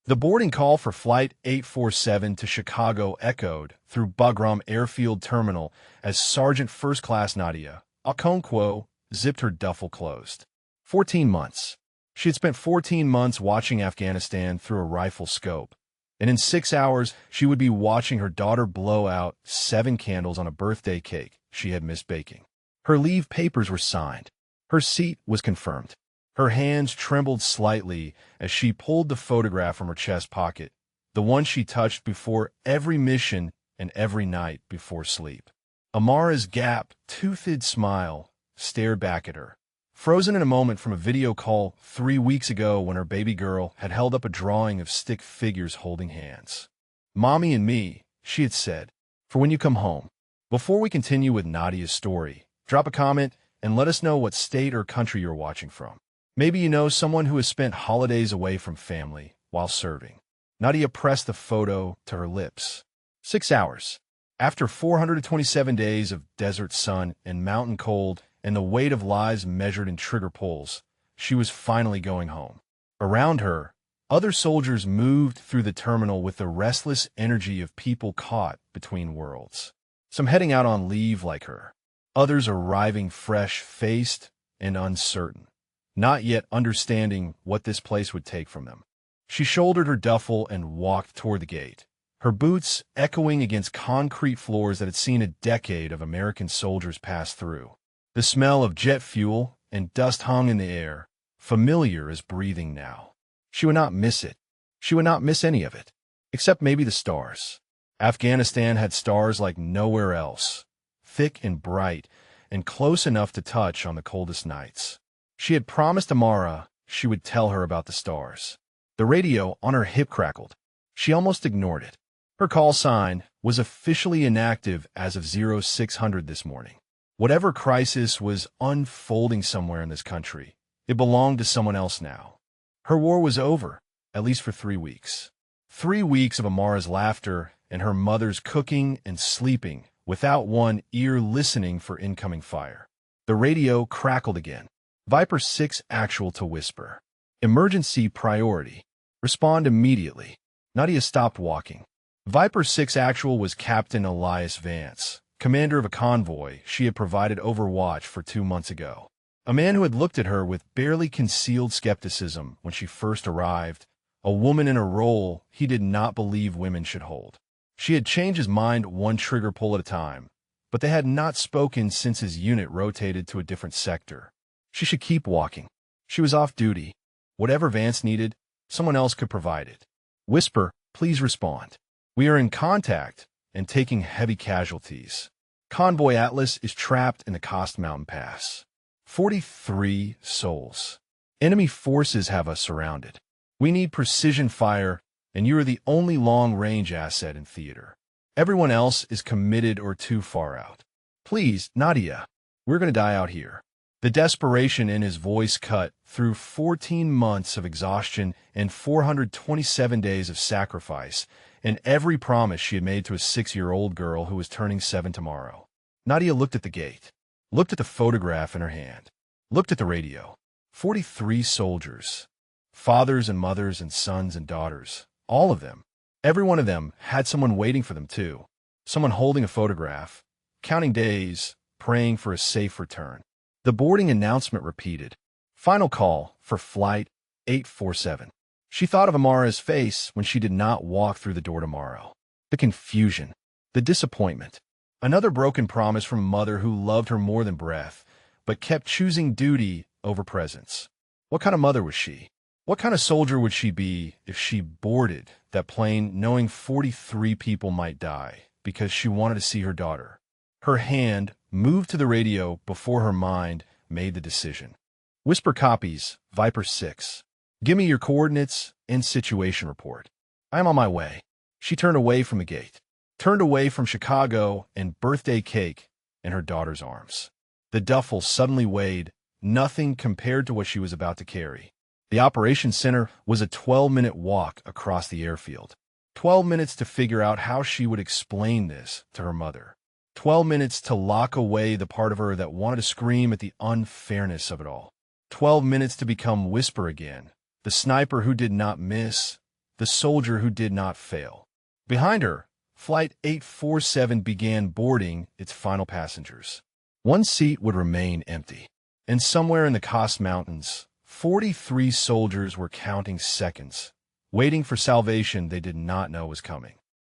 The boarding call for Flight 847 to Chicago echoed through Bagram Airfield Terminal as Sergeant First Class Nadia Convoy zipped her duffel closed. 14 months. She had spent 14 months watching Afghanistan through a rifle scope, and in 6 hours she would be watching her daughter blow out 7 candles on a birthday cake she had missed baking. Her leave papers were signed. Her seat was confirmed. Her hands trembled slightly as she pulled the photograph from her chest pocket, the one she touched before every mission and every night before sleep. Amara's gap-toothed smile stared back at her, frozen in a moment from a video call 3 weeks ago when her baby girl had held up a drawing of stick figures holding hands. "Mommy and me," she had said, "for when you come home." Before we continue with Nadia's story, drop a comment and let us know what state or country you're watching from. Maybe you know someone who has spent holidays away from family while serving. Nadia pressed the photo to her lips. 6 hours. After 427 days of desert sun and mountain cold and the weight of lives measured in trigger pulls, she was finally going home. Around her, other soldiers moved through the terminal with the restless energy of people caught between worlds. Some heading out on leave like her. Others arriving fresh-faced and uncertain, not yet understanding what this place would take from them. She shouldered her duffel and walked toward the gate, her boots echoing against concrete floors that had seen a decade of American soldiers pass through. The smell of jet fuel and dust hung in the air, familiar as breathing now. She would not miss it. She would not miss any of it, except maybe the stars. Afghanistan had stars like nowhere else, thick and bright, and close enough to touch on the coldest nights. She had promised Amara she would tell her about the stars. The radio on her hip crackled. She almost ignored it. Her call sign was officially inactive as of 0600 this morning. Whatever crisis was unfolding somewhere in this country, it belonged to someone else now. Her war was over, at least for 3 weeks. 3 weeks of Amara's laughter and her mother's cooking and sleeping without one ear listening for incoming fire. The radio crackled again. Viper 6 actual to whisper. Emergency priority. Respond immediately. Nadia stopped walking. Viper 6 actual was Captain Elias Vance, commander of a convoy she had provided overwatch for 2 months ago. A man who had looked at her with barely concealed skepticism when she first arrived, a woman in a role he did not believe women should hold. She had changed his mind one trigger pull at a time, but they had not spoken since his unit rotated to a different sector. She should keep walking. She was off duty. Whatever Vance needed, someone else could provide it. Whisper, please respond. We are in contact and taking heavy casualties. Convoy Atlas is trapped in the Coast Mountain Pass. 43 souls. Enemy forces have us surrounded. We need precision fire, and you are the only long-range asset in theater. Everyone else is committed or too far out. Please, Nadia, we're going to die out here. The desperation in his voice cut through 14 months of exhaustion and 427 days of sacrifice, and every promise she had made to a 6-year-old girl who was turning 7 tomorrow. Nadia looked at the gate, looked at the photograph in her hand, looked at the radio. 43 soldiers. Fathers and mothers and sons and daughters. All of them. Every one of them had someone waiting for them too. Someone holding a photograph, counting days, praying for a safe return. The boarding announcement repeated. Final call for Flight 847. She thought of Amara's face when she did not walk through the door tomorrow. The confusion. The disappointment. Another broken promise from a mother who loved her more than breath, but kept choosing duty over presence. What kind of mother was she? What kind of soldier would she be if she boarded that plane knowing 43 people might die because she wanted to see her daughter? Her hand moved to the radio before her mind made the decision. Whisper copies, Viper 6. Give me your coordinates and situation report. I am on my way. She turned away from the gate, turned away from Chicago and birthday cake in her daughter's arms. The duffel suddenly weighed nothing compared to what she was about to carry. The operations center was a 12-minute walk across the airfield. 12 minutes to figure out how she would explain this to her mother. 12 minutes to lock away the part of her that wanted to scream at the unfairness of it all. 12 minutes to become Whisper again, the sniper who did not miss, the soldier who did not fail. Behind her, Flight 847 began boarding its final passengers. One seat would remain empty. And somewhere in the Kos Mountains, 43 soldiers were counting seconds, waiting for salvation they did not know was coming.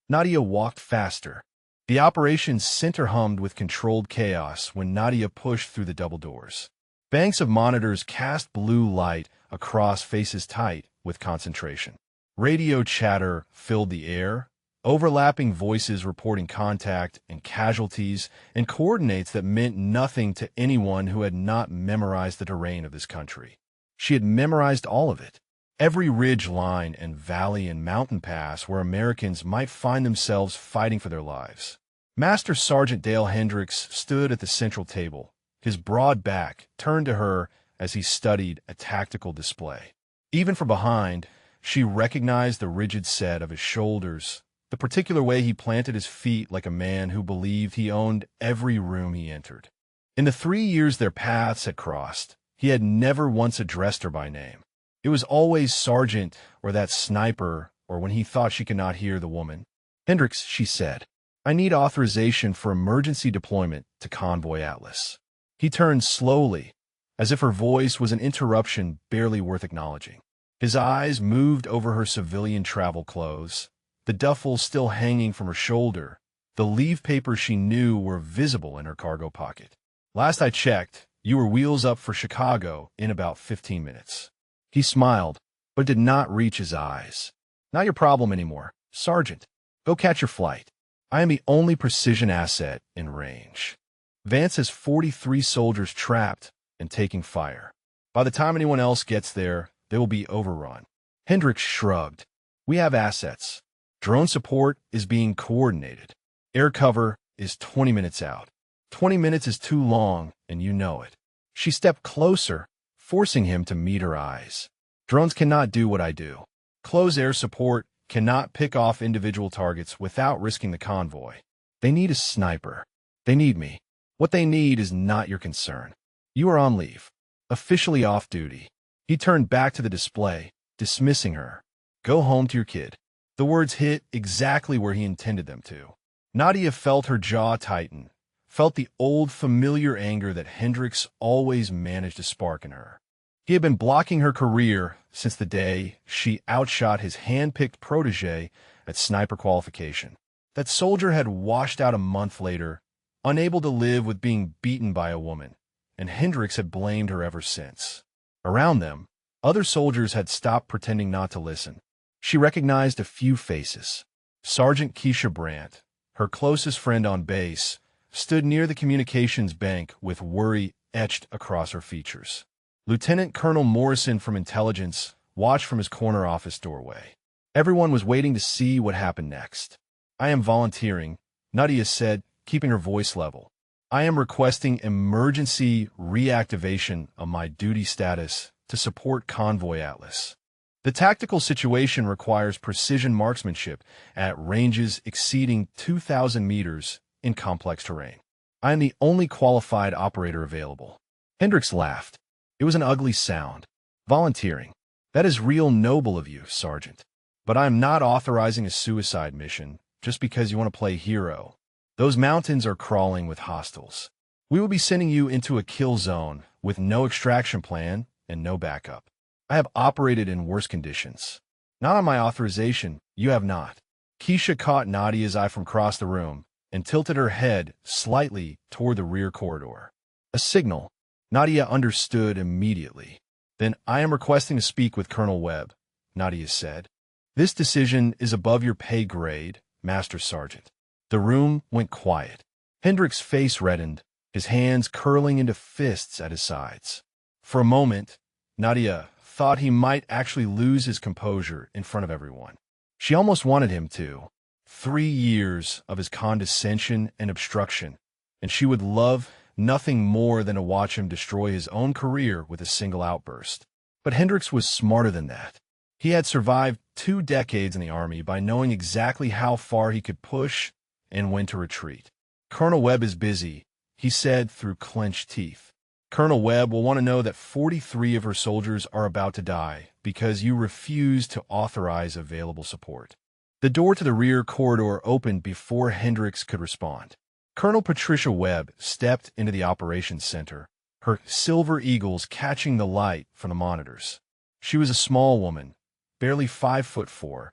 Nadia walked faster. The operation's center hummed with controlled chaos when Nadia pushed through the double doors. Banks of monitors cast blue light across faces tight with concentration. Radio chatter filled the air, overlapping voices reporting contact and casualties and coordinates that meant nothing to anyone who had not memorized the terrain of this country. She had memorized all of it. Every ridge line and valley and mountain pass where Americans might find themselves fighting for their lives. Master Sergeant Dale Hendricks stood at the central table, his broad back turned to her as he studied a tactical display. Even from behind, she recognized the rigid set of his shoulders, the particular way he planted his feet like a man who believed he owned every room he entered. In the 3 years their paths had crossed, he had never once addressed her by name. It was always Sergeant or that sniper or when he thought she could not hear the woman. "Hendricks," she said, "I need authorization for emergency deployment to Convoy Atlas." He turned slowly, as if her voice was an interruption barely worth acknowledging. His eyes moved over her civilian travel clothes, the duffel still hanging from her shoulder, the leave papers she knew were visible in her cargo pocket. "Last I checked, you were wheels up for Chicago in about 15 minutes. He smiled, but did not reach his eyes. "Not your problem anymore, Sergeant. Go catch your flight. I am the only precision asset in range." Vance has 43 soldiers trapped and taking fire. By the time anyone else gets there, they will be overrun. Hendricks shrugged. "We have assets. Drone support is being coordinated. Air cover is 20 minutes out. 20 minutes is too long, and you know it." She stepped closer, forcing him to meet her eyes. "Drones cannot do what I do. Close air support cannot pick off individual targets without risking the convoy. They need a sniper. They need me. What they need is not your concern. You are on leave. Officially off duty." He turned back to the display, dismissing her. "Go home to your kid." The words hit exactly where he intended them to. Nadia felt her jaw tighten, felt the old familiar anger that Hendricks always managed to spark in her. He had been blocking her career since the day she outshot his hand-picked protege at sniper qualification. That soldier had washed out a month later, unable to live with being beaten by a woman, and Hendricks had blamed her ever since. Around them, other soldiers had stopped pretending not to listen. She recognized a few faces. Sergeant Keisha Brandt, her closest friend on base, stood near the communications bank with worry etched across her features. Lieutenant Colonel Morrison from Intelligence watched from his corner office doorway. Everyone was waiting to see what happened next. "I am volunteering," Nadia said, keeping her voice level. "I am requesting emergency reactivation of my duty status to support Convoy Atlas. The tactical situation requires precision marksmanship at ranges exceeding 2,000 meters in complex terrain. I am the only qualified operator available." Hendricks laughed. It was an ugly sound. "Volunteering. That is real noble of you, Sergeant. But I am not authorizing a suicide mission just because you want to play hero. Those mountains are crawling with hostiles. We will be sending you into a kill zone with no extraction plan and no backup. I have operated in worse conditions. Not on my authorization, you have not." Keisha caught Nadia's eye from across the room and tilted her head slightly toward the rear corridor. A signal. Nadia understood immediately. "Then I am requesting to speak with Colonel Webb," Nadia said. "This decision is above your pay grade, Master Sergeant." The room went quiet. Hendricks' face reddened, his hands curling into fists at his sides. For a moment, Nadia thought he might actually lose his composure in front of everyone. She almost wanted him to. 3 years of his condescension and obstruction, and she would love nothing more than to watch him destroy his own career with a single outburst. But Hendricks was smarter than that. He had survived 2 decades in the Army by knowing exactly how far he could push and when to retreat. "Colonel Webb is busy," he said through clenched teeth. Colonel Webb will want to know that 43 of her soldiers are about to die because you refused to authorize available support. The door to the rear corridor opened before Hendricks could respond. Colonel Patricia Webb stepped into the operations center, her silver eagles catching the light from the monitors. She was a small woman, barely 5'4",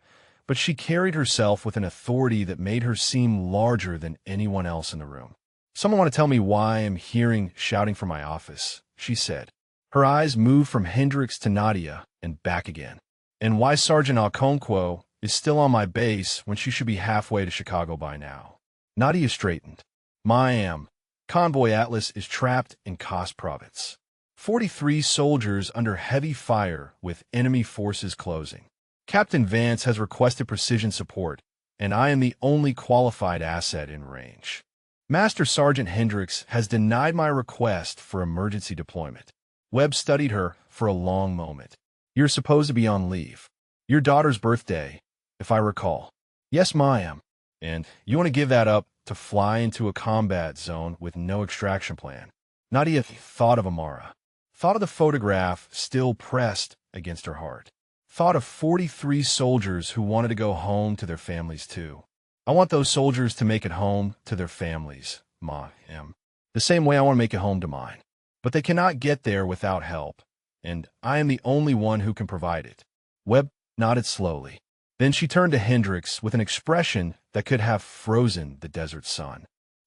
but she carried herself with an authority that made her seem larger than anyone else in the room. "Someone want to tell me why I'm hearing shouting from my office," she said. Her eyes moved from Hendricks to Nadia and back again. "And why Sergeant Okonkwo is still on my base when she should be halfway to Chicago by now." Nadia straightened. "Ma'am, Convoy Atlas is trapped in Kos Province. 43 soldiers under heavy fire with enemy forces closing. Captain Vance has requested precision support, and I am the only qualified asset in range. Master Sergeant Hendricks has denied my request for emergency deployment." Webb studied her for a long moment. "You're supposed to be on leave. Your daughter's birthday, if I recall." "Yes, ma'am." "And you want to give that up to fly into a combat zone with no extraction plan?" Nadia thought of Amara, thought of the photograph still pressed against her heart, thought of 43 soldiers who wanted to go home to their families too. "I want those soldiers to make it home to their families, ma'am, the same way I want to make it home to mine. But they cannot get there without help, and I am the only one who can provide it." Webb nodded slowly. Then she turned to Hendricks with an expression that could have frozen the desert sun.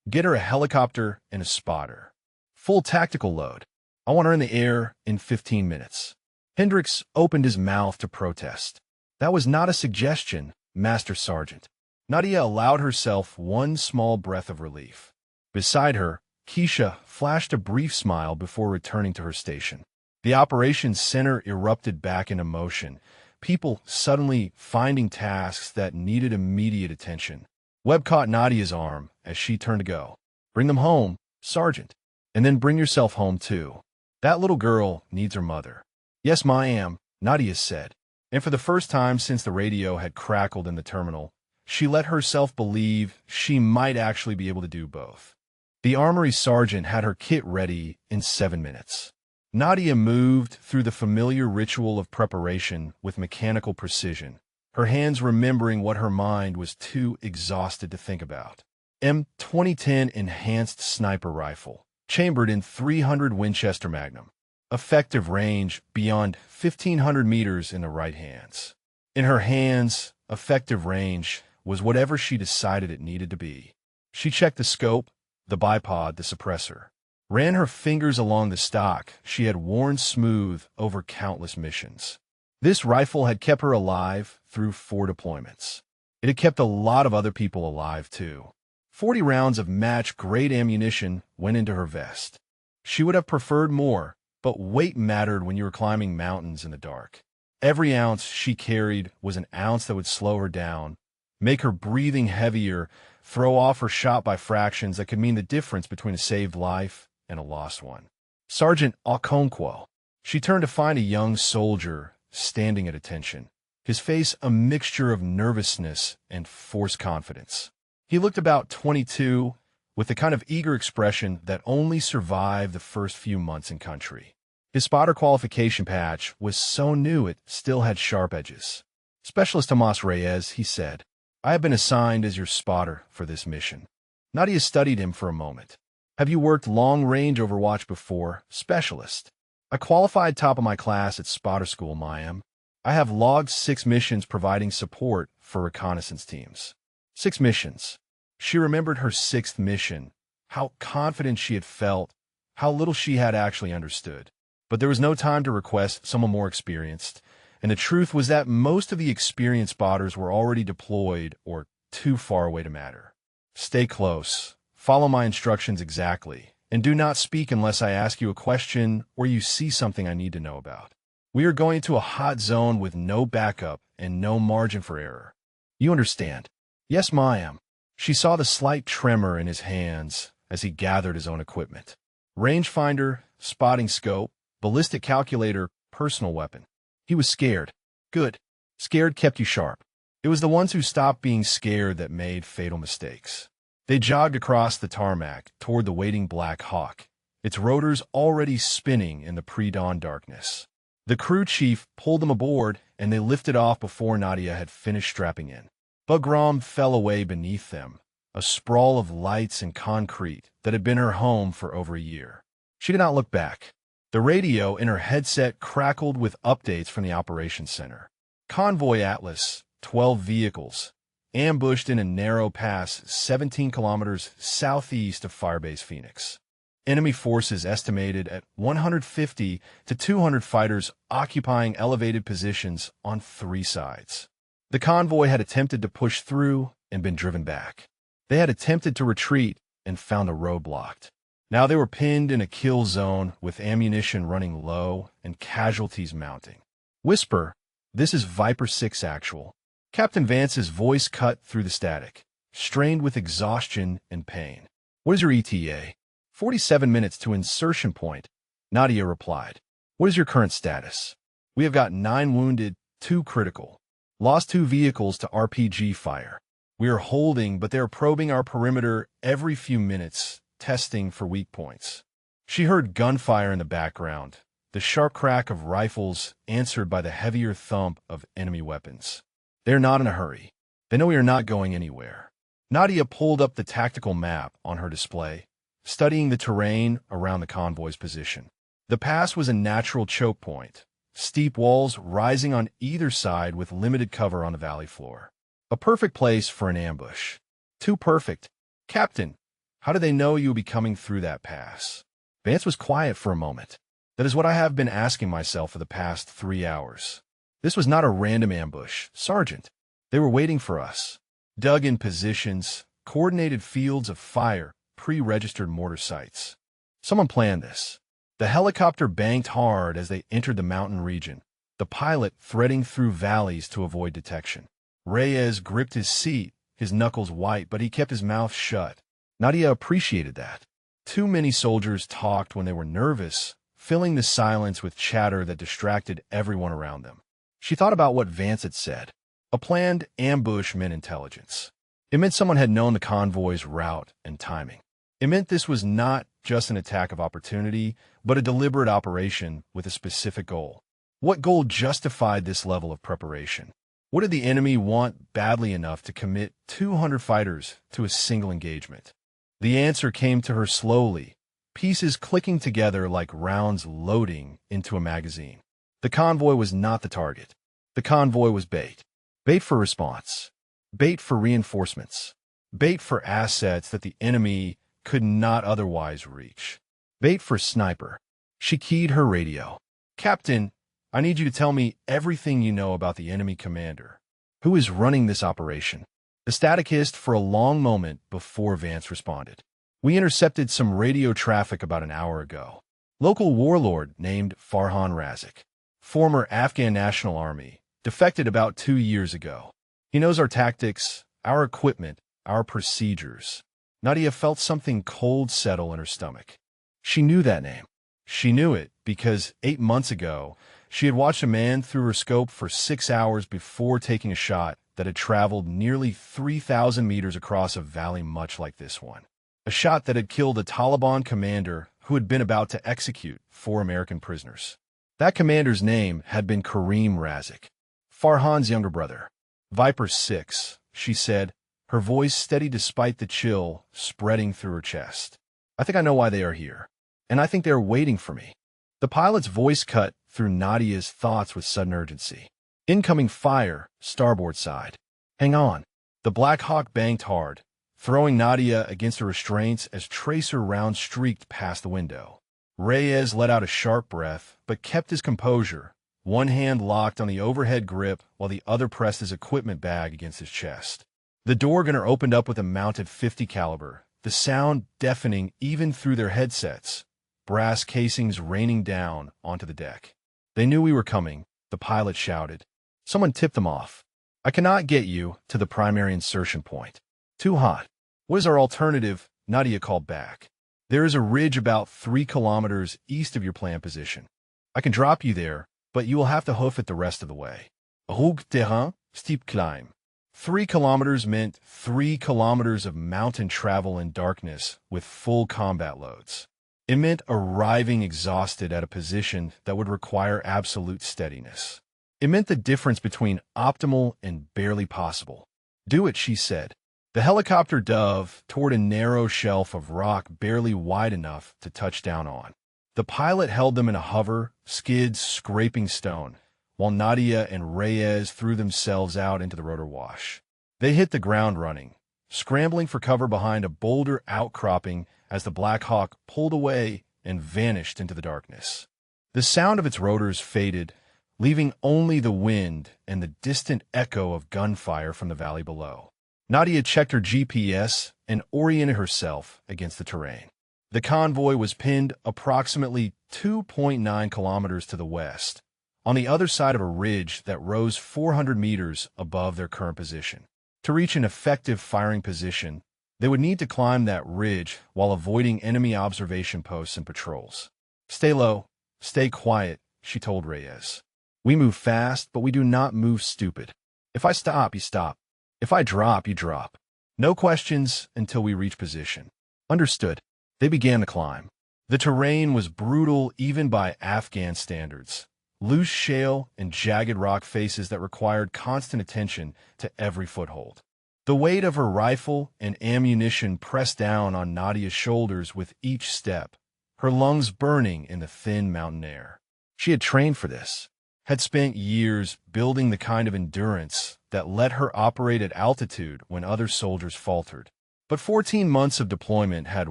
"Get her a helicopter and a spotter. Full tactical load. I want her in the air in 15 minutes. Hendricks opened his mouth to protest. "That was not a suggestion, Master Sergeant." Nadia allowed herself one small breath of relief. Beside her, Keisha flashed a brief smile before returning to her station. The operations center erupted back into motion, people suddenly finding tasks that needed immediate attention. Webb caught Nadia's arm as she turned to go. "Bring them home, Sergeant, and then bring yourself home too. That little girl needs her mother." "Yes, ma'am," Nadia said, and for the first time since the radio had crackled in the terminal, she let herself believe she might actually be able to do both. The armory sergeant had her kit ready in 7 minutes. Nadia moved through the familiar ritual of preparation with mechanical precision, her hands remembering what her mind was too exhausted to think about. M2010 Enhanced Sniper Rifle, chambered in .300 Winchester Magnum. Effective range beyond 1,500 meters in the right hands. In her hands, effective range was whatever she decided it needed to be. She checked the scope, the bipod, the suppressor, ran her fingers along the stock she had worn smooth over countless missions. This rifle had kept her alive through 4 deployments. It had kept a lot of other people alive, too. 40 rounds of match-grade ammunition went into her vest. She would have preferred more, but weight mattered when you were climbing mountains in the dark. Every ounce she carried was an ounce that would slow her down, make her breathing heavier, throw off her shot by fractions that could mean the difference between a saved life and a lost one. Sergeant Okonkwo. She turned to find a young soldier standing at attention, his face a mixture of nervousness and forced confidence. He looked about 22, with the kind of eager expression that only survived the first few months in country. His spotter qualification patch was so new it still had sharp edges. "Specialist Tomas Reyes," he said, "I have been assigned as your spotter for this mission." Nadia studied him for a moment. "Have you worked long-range Overwatch before, Specialist?" "I qualified top of my class at spotter school, ma'am. I have logged 6 missions providing support for reconnaissance teams." 6 missions. She remembered her 6th mission, how confident she had felt, how little she had actually understood. But there was no time to request someone more experienced, and the truth was that most of the experienced spotters were already deployed or too far away to matter. "Stay close, follow my instructions exactly, and do not speak unless I ask you a question or you see something I need to know about. We are going to a hot zone with no backup and no margin for error. You understand?" "Yes, ma'am." She saw the slight tremor in his hands as he gathered his own equipment. Rangefinder, spotting scope, ballistic calculator, personal weapon. He was scared. Good. Scared kept you sharp. It was the ones who stopped being scared that made fatal mistakes. They jogged across the tarmac toward the waiting Black Hawk, its rotors already spinning in the pre-dawn darkness. The crew chief pulled them aboard, and they lifted off before Nadia had finished strapping in. Bugram fell away beneath them, a sprawl of lights and concrete that had been her home for over a year. She did not look back. The radio in her headset crackled with updates from the operations center. Convoy Atlas, 12 vehicles, ambushed in a narrow pass 17 kilometers southeast of Firebase Phoenix. Enemy forces estimated at 150 to 200 fighters occupying elevated positions on 3 sides. The convoy had attempted to push through and been driven back. They had attempted to retreat and found a road blocked. Now they were pinned in a kill zone with ammunition running low and casualties mounting. Whisper, this is Viper 6 actual. Captain Vance's voice cut through the static, strained with exhaustion and pain. What is your ETA? 47 minutes to insertion point, Nadia replied. What is your current status? We have got 9 wounded, 2 critical. Lost 2 vehicles to RPG fire. We are holding, but they are probing our perimeter every few minutes, testing for weak points. She heard gunfire in the background, the sharp crack of rifles answered by the heavier thump of enemy weapons. They are not in a hurry. They know we are not going anywhere. Nadia pulled up the tactical map on her display, studying the terrain around the convoy's position. The pass was a natural choke point, steep walls rising on either side with limited cover on the valley floor. A perfect place for an ambush. Too perfect. Captain, how do they know you will be coming through that pass? Vance was quiet for a moment. That is what I have been asking myself for the past 3 hours. This was not a random ambush, Sergeant. They were waiting for us. Dug in positions, coordinated fields of fire, pre-registered mortar sites. Someone planned this. The helicopter banked hard as they entered the mountain region, the pilot threading through valleys to avoid detection. Reyes gripped his seat, his knuckles white, but he kept his mouth shut. Nadia appreciated that. Too many soldiers talked when they were nervous, filling the silence with chatter that distracted everyone around them. She thought about what Vance had said. A planned ambush meant intelligence. It meant someone had known the convoy's route and timing. It meant this was not just an attack of opportunity, but a deliberate operation with a specific goal. What goal justified this level of preparation? What did the enemy want badly enough to commit 200 fighters to a single engagement? The answer came to her slowly, pieces clicking together like rounds loading into a magazine. The convoy was not the target. The convoy was bait. Bait for response. Bait for reinforcements. Bait for assets that the enemy could not otherwise reach. Bait for sniper. She keyed her radio. Captain, I need you to tell me everything you know about the enemy commander. Who is running this operation? The static hissed for a long moment before Vance responded. We intercepted some radio traffic about an hour ago. Local warlord named Farhan Razik, former Afghan National Army, defected about 2 years ago. He knows our tactics, our equipment, our procedures. Nadia felt something cold settle in her stomach. She knew that name. She knew it because 8 months ago, she had watched a man through her scope for 6 hours before taking a shot that had traveled nearly 3,000 meters across a valley much like this one. A shot that had killed a Taliban commander who had been about to execute 4 American prisoners. That commander's name had been Kareem Razik, Farhan's younger brother. Viper 6, she said, her voice steady despite the chill spreading through her chest. I think I know why they are here, and I think they are waiting for me. The pilot's voice cut through Nadia's thoughts with sudden urgency. Incoming fire, starboard side. Hang on. The Black Hawk banked hard, throwing Nadia against the restraints as tracer rounds streaked past the window. Reyes let out a sharp breath, but kept his composure, one hand locked on the overhead grip while the other pressed his equipment bag against his chest. The door gunner opened up with a mounted .50 caliber, the sound deafening even through their headsets, brass casings raining down onto the deck. They knew we were coming, the pilot shouted. Someone tipped them off. I cannot get you to the primary insertion point. Too hot. What is our alternative? Nadia called back. There is a ridge about 3 kilometers east of your planned position. I can drop you there, but you will have to hoof it the rest of the way. Rogue terrain, steep climb. 3 kilometers meant 3 kilometers of mountain travel in darkness with full combat loads. It meant arriving exhausted at a position that would require absolute steadiness. It meant the difference between optimal and barely possible. "Do it," she said. The helicopter dove toward a narrow shelf of rock barely wide enough to touch down on. The pilot held them in a hover, skids scraping stone, while Nadia and Reyes threw themselves out into the rotor wash. They hit the ground running, scrambling for cover behind a boulder outcropping as the Black Hawk pulled away and vanished into the darkness. The sound of its rotors faded, leaving only the wind and the distant echo of gunfire from the valley below. Nadia checked her GPS and oriented herself against the terrain. The convoy was pinned approximately 2.9 kilometers to the west, on the other side of a ridge that rose 400 meters above their current position. To reach an effective firing position, they would need to climb that ridge while avoiding enemy observation posts and patrols. "Stay low, stay quiet," she told Reyes. "We move fast, but we do not move stupid. If I stop, you stop. If I drop, you drop. No questions until we reach position." "Understood." They began to climb. The terrain was brutal even by Afghan standards. Loose shale and jagged rock faces that required constant attention to every foothold. The weight of her rifle and ammunition pressed down on Nadia's shoulders with each step, her lungs burning in the thin mountain air. She had trained for this, had spent years building the kind of endurance that let her operate at altitude when other soldiers faltered. But 14 months of deployment had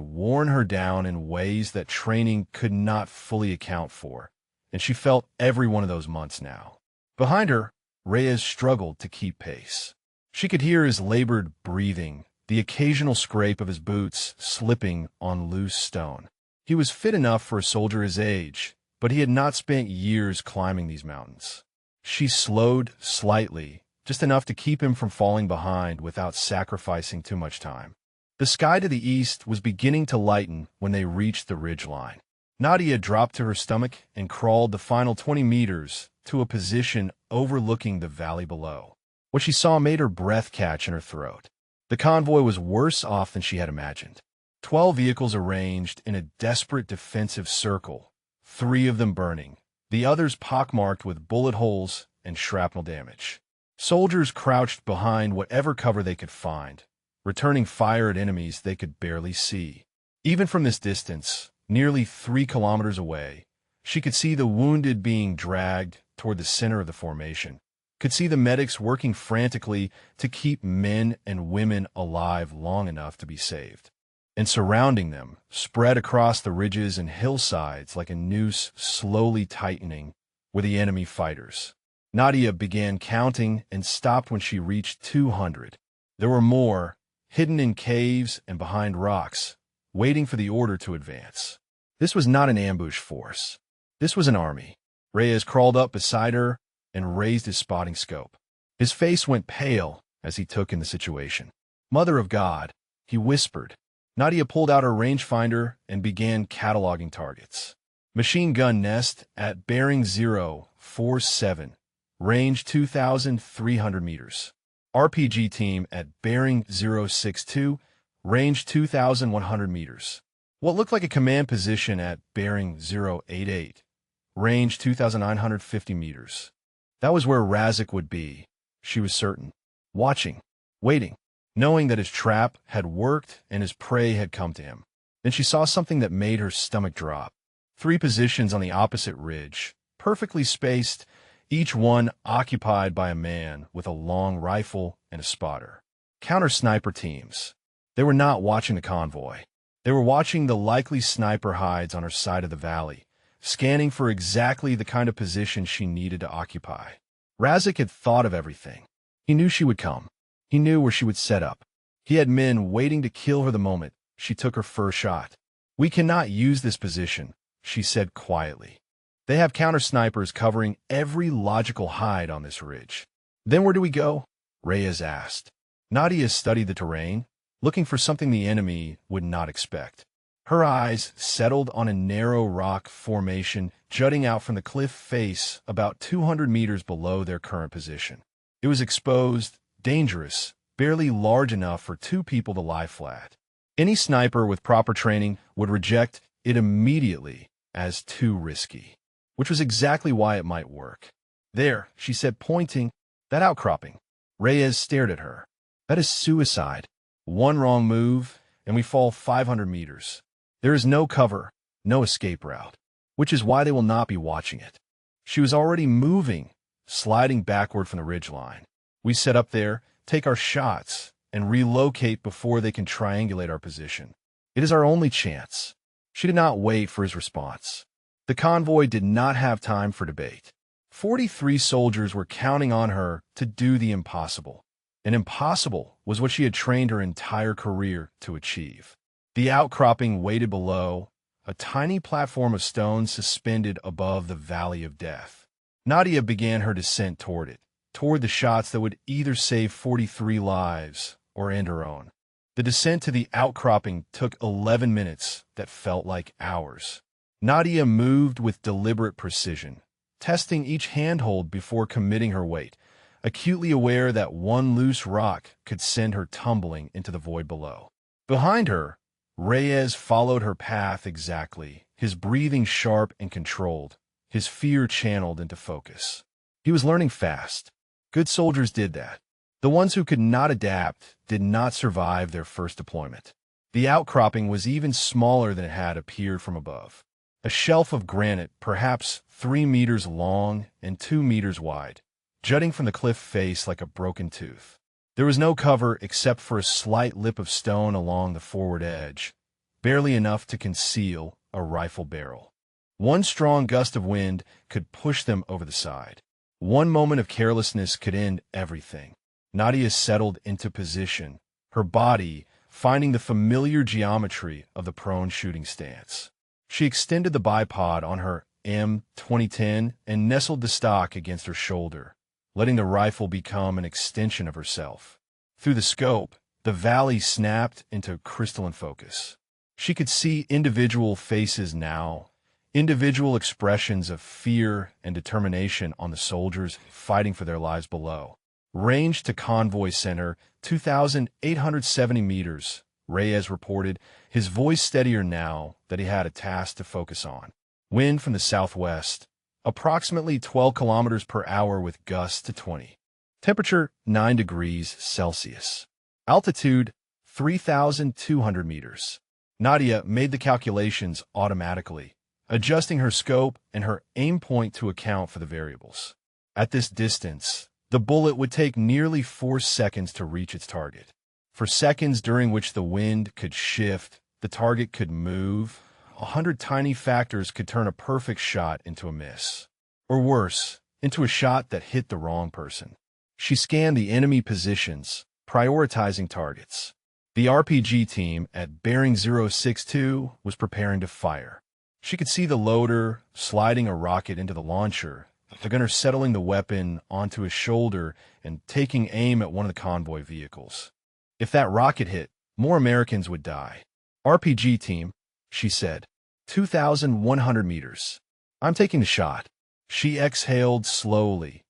worn her down in ways that training could not fully account for, and she felt every one of those months now. Behind her, Reyes struggled to keep pace. She could hear his labored breathing, the occasional scrape of his boots slipping on loose stone. He was fit enough for a soldier his age, but he had not spent years climbing these mountains. She slowed slightly, just enough to keep him from falling behind without sacrificing too much time. The sky to the east was beginning to lighten when they reached the ridgeline. Nadia dropped to her stomach and crawled the final 20 meters to a position overlooking the valley below. What she saw made her breath catch in her throat. The convoy was worse off than she had imagined. 12 vehicles arranged in a desperate defensive circle, 3 of them burning, the others pockmarked with bullet holes and shrapnel damage. Soldiers crouched behind whatever cover they could find, returning fire at enemies they could barely see. Even from this distance, nearly 3 kilometers away, she could see the wounded being dragged toward the center of the formation, could see the medics working frantically to keep men and women alive long enough to be saved. And surrounding them, spread across the ridges and hillsides like a noose slowly tightening, were the enemy fighters. Nadia began counting and stopped when she reached 200. There were more, hidden in caves and behind rocks, waiting for the order to advance. This was not an ambush force. This was an army. Reyes crawled up beside her and raised his spotting scope. His face went pale as he took in the situation. "Mother of God," he whispered. Nadia pulled out her rangefinder and began cataloging targets. Machine gun nest at bearing 047, range 2,300 meters. RPG team at bearing 062, range 2,100 meters. What looked like a command position at bearing 088, range 2,950 meters. That was where Razik would be, she was certain. Watching, waiting, knowing that his trap had worked and his prey had come to him. Then she saw something that made her stomach drop. 3 positions on the opposite ridge, perfectly spaced, each one occupied by a man with a long rifle and a spotter. Counter-sniper teams. They were not watching the convoy. They were watching the likely sniper hides on her side of the valley, scanning for exactly the kind of position she needed to occupy. Razik had thought of everything. He knew she would come. He knew where she would set up. He had men waiting to kill her the moment she took her first shot. "We cannot use this position," she said quietly. "They have counter-snipers covering every logical hide on this ridge." "Then where do we go?" Reyes asked. Nadia studied the terrain, looking for something the enemy would not expect. Her eyes settled on a narrow rock formation jutting out from the cliff face about 200 meters below their current position. It was exposed, dangerous, barely large enough for 2 people to lie flat. Any sniper with proper training would reject it immediately as too risky, which was exactly why it might work. "There," she said, pointing, "that outcropping." Reyes stared at her. "That is suicide. One wrong move, and we fall 500 meters. There is no cover, no escape route, which is why they will not be watching it." She was already moving, sliding backward from the ridgeline. "We set up there, take our shots, and relocate before they can triangulate our position. It is our only chance." She did not wait for his response. The convoy did not have time for debate. 43 soldiers were counting on her to do the impossible. And impossible was what she had trained her entire career to achieve. The outcropping waited below, a tiny platform of stone suspended above the valley of death. Nadia began her descent toward it, toward the shots that would either save 43 lives or end her own. The descent to the outcropping took 11 minutes that felt like hours. Nadia moved with deliberate precision, testing each handhold before committing her weight, acutely aware that one loose rock could send her tumbling into the void below. Behind her, Reyes followed her path exactly, his breathing sharp and controlled, his fear channeled into focus. He was learning fast. Good soldiers did that. The ones who could not adapt did not survive their first deployment. The outcropping was even smaller than it had appeared from above. A shelf of granite, perhaps 3 meters long and 2 meters wide, jutting from the cliff face like a broken tooth. There was no cover except for a slight lip of stone along the forward edge, barely enough to conceal a rifle barrel. One strong gust of wind could push them over the side. One moment of carelessness could end everything. Nadia settled into position, her body finding the familiar geometry of the prone shooting stance. She extended the bipod on her M2010 and nestled the stock against her shoulder, letting the rifle become an extension of herself. Through the scope, the valley snapped into crystalline focus. She could see individual faces now, individual expressions of fear and determination on the soldiers fighting for their lives below. "Range to Convoy Center, 2,870 meters, Reyes reported, his voice steadier now that he had a task to focus on. "Wind from the southwest, approximately 12 kilometers per hour with gusts to 20. Temperature 9 degrees Celsius. Altitude 3,200 meters. Nadia made the calculations automatically, adjusting her scope and her aim point to account for the variables. At this distance, the bullet would take nearly 4 seconds to reach its target. For seconds during which the wind could shift, the target could move, 100 tiny factors could turn a perfect shot into a miss. Or worse, into a shot that hit the wrong person. She scanned the enemy positions, prioritizing targets. The RPG team at bearing 062 was preparing to fire. She could see the loader sliding a rocket into the launcher, the gunner settling the weapon onto his shoulder and taking aim at one of the convoy vehicles. If that rocket hit, more Americans would die. "RPG team," she said, 2,100 meters. "I'm taking the shot." She exhaled slowly,